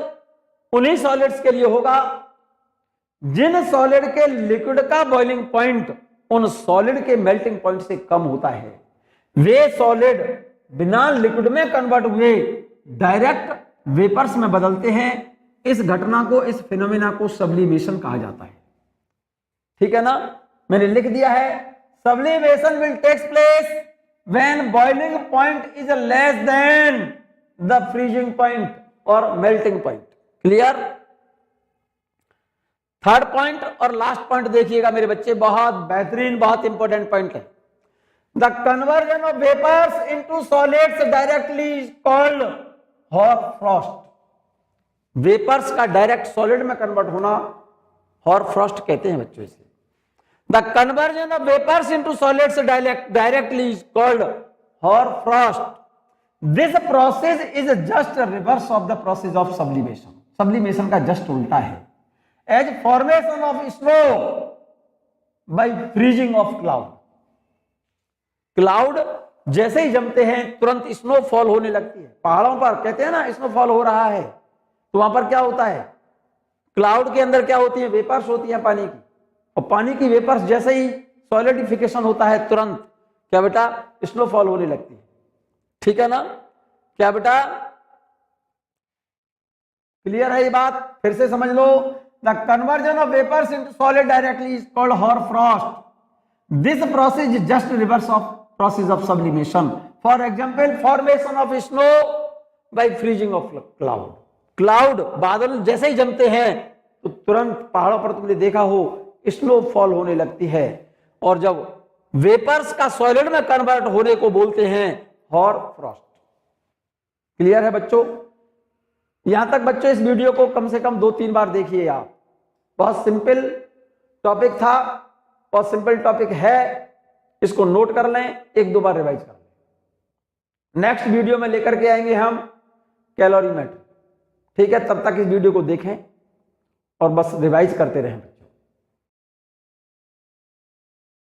S1: उन्हीं सॉलिड्स के लिए होगा जिन सॉलिड के लिक्विड का बॉइलिंग पॉइंट उन सॉलिड के मेल्टिंग पॉइंट से कम होता है। वे सॉलिड बिना लिक्विड में कन्वर्ट हुए डायरेक्ट वेपर्स में बदलते हैं। इस घटना को, इस फिनोमिना को सब्लिमेशन कहा जाता है। ठीक है ना, मैंने लिख दिया है, sublimation will takes place when boiling point is less than the freezing point और melting point. Clear. Third point और लास्ट पॉइंट देखिएगा मेरे बच्चे, बहुत बेहतरीन, बहुत इंपॉर्टेंट पॉइंट है। The conversion of vapours into solids directly is called hoarfrost. Vapours का डायरेक्ट सॉलिड में कन्वर्ट होना होरफ्रॉस्ट कहते हैं बच्चों इसे। The conversion of vapours into solids directly is called hoarfrost. This process is just reverse of the process of sublimation. Sublimation का just उल्टा है। As formation of snow by freezing of cloud. Cloud जैसे ही जमते हैं तुरंत snowfall होने लगती है। पहाड़ों पर कहते हैं ना स्नोफॉल हो रहा है, तो वहां पर क्या होता है, क्लाउड के अंदर क्या होती है, वेपर्स होती है पानी की, और पानी की वेपर्स जैसे ही सॉलिडिफिकेशन होता है तुरंत क्या बेटा, स्नोफॉल होने लगती है। ठीक है ना, क्या बेटा, क्लियर है ये बात? फिर से समझ लो। The conversion of vapours into solid directly is called hoarfrost. This process is just reverse of process of sublimation. For example formation of snow by freezing of cloud. Cloud बादल जैसे ही जमते हैं तो तुरंत पहाड़ों पर तुमने देखा हो स्नोफॉल होने लगती है, और जब वेपर्स का सॉलिड में कन्वर्ट होने को बोलते हैं हॉर फ्रॉस्ट। क्लियर है बच्चों? यहां तक बच्चों इस वीडियो को कम से कम 2-3 बार देखिए आप। बहुत सिंपल टॉपिक था, बहुत सिंपल टॉपिक है, इसको नोट कर लें, 1-2 बार रिवाइज कर लें। नेक्स्ट वीडियो में लेकर के आएंगे हम कैलोरीमेट्री। ठीक है, तब तक इस वीडियो को देखें और बस रिवाइज करते रहें।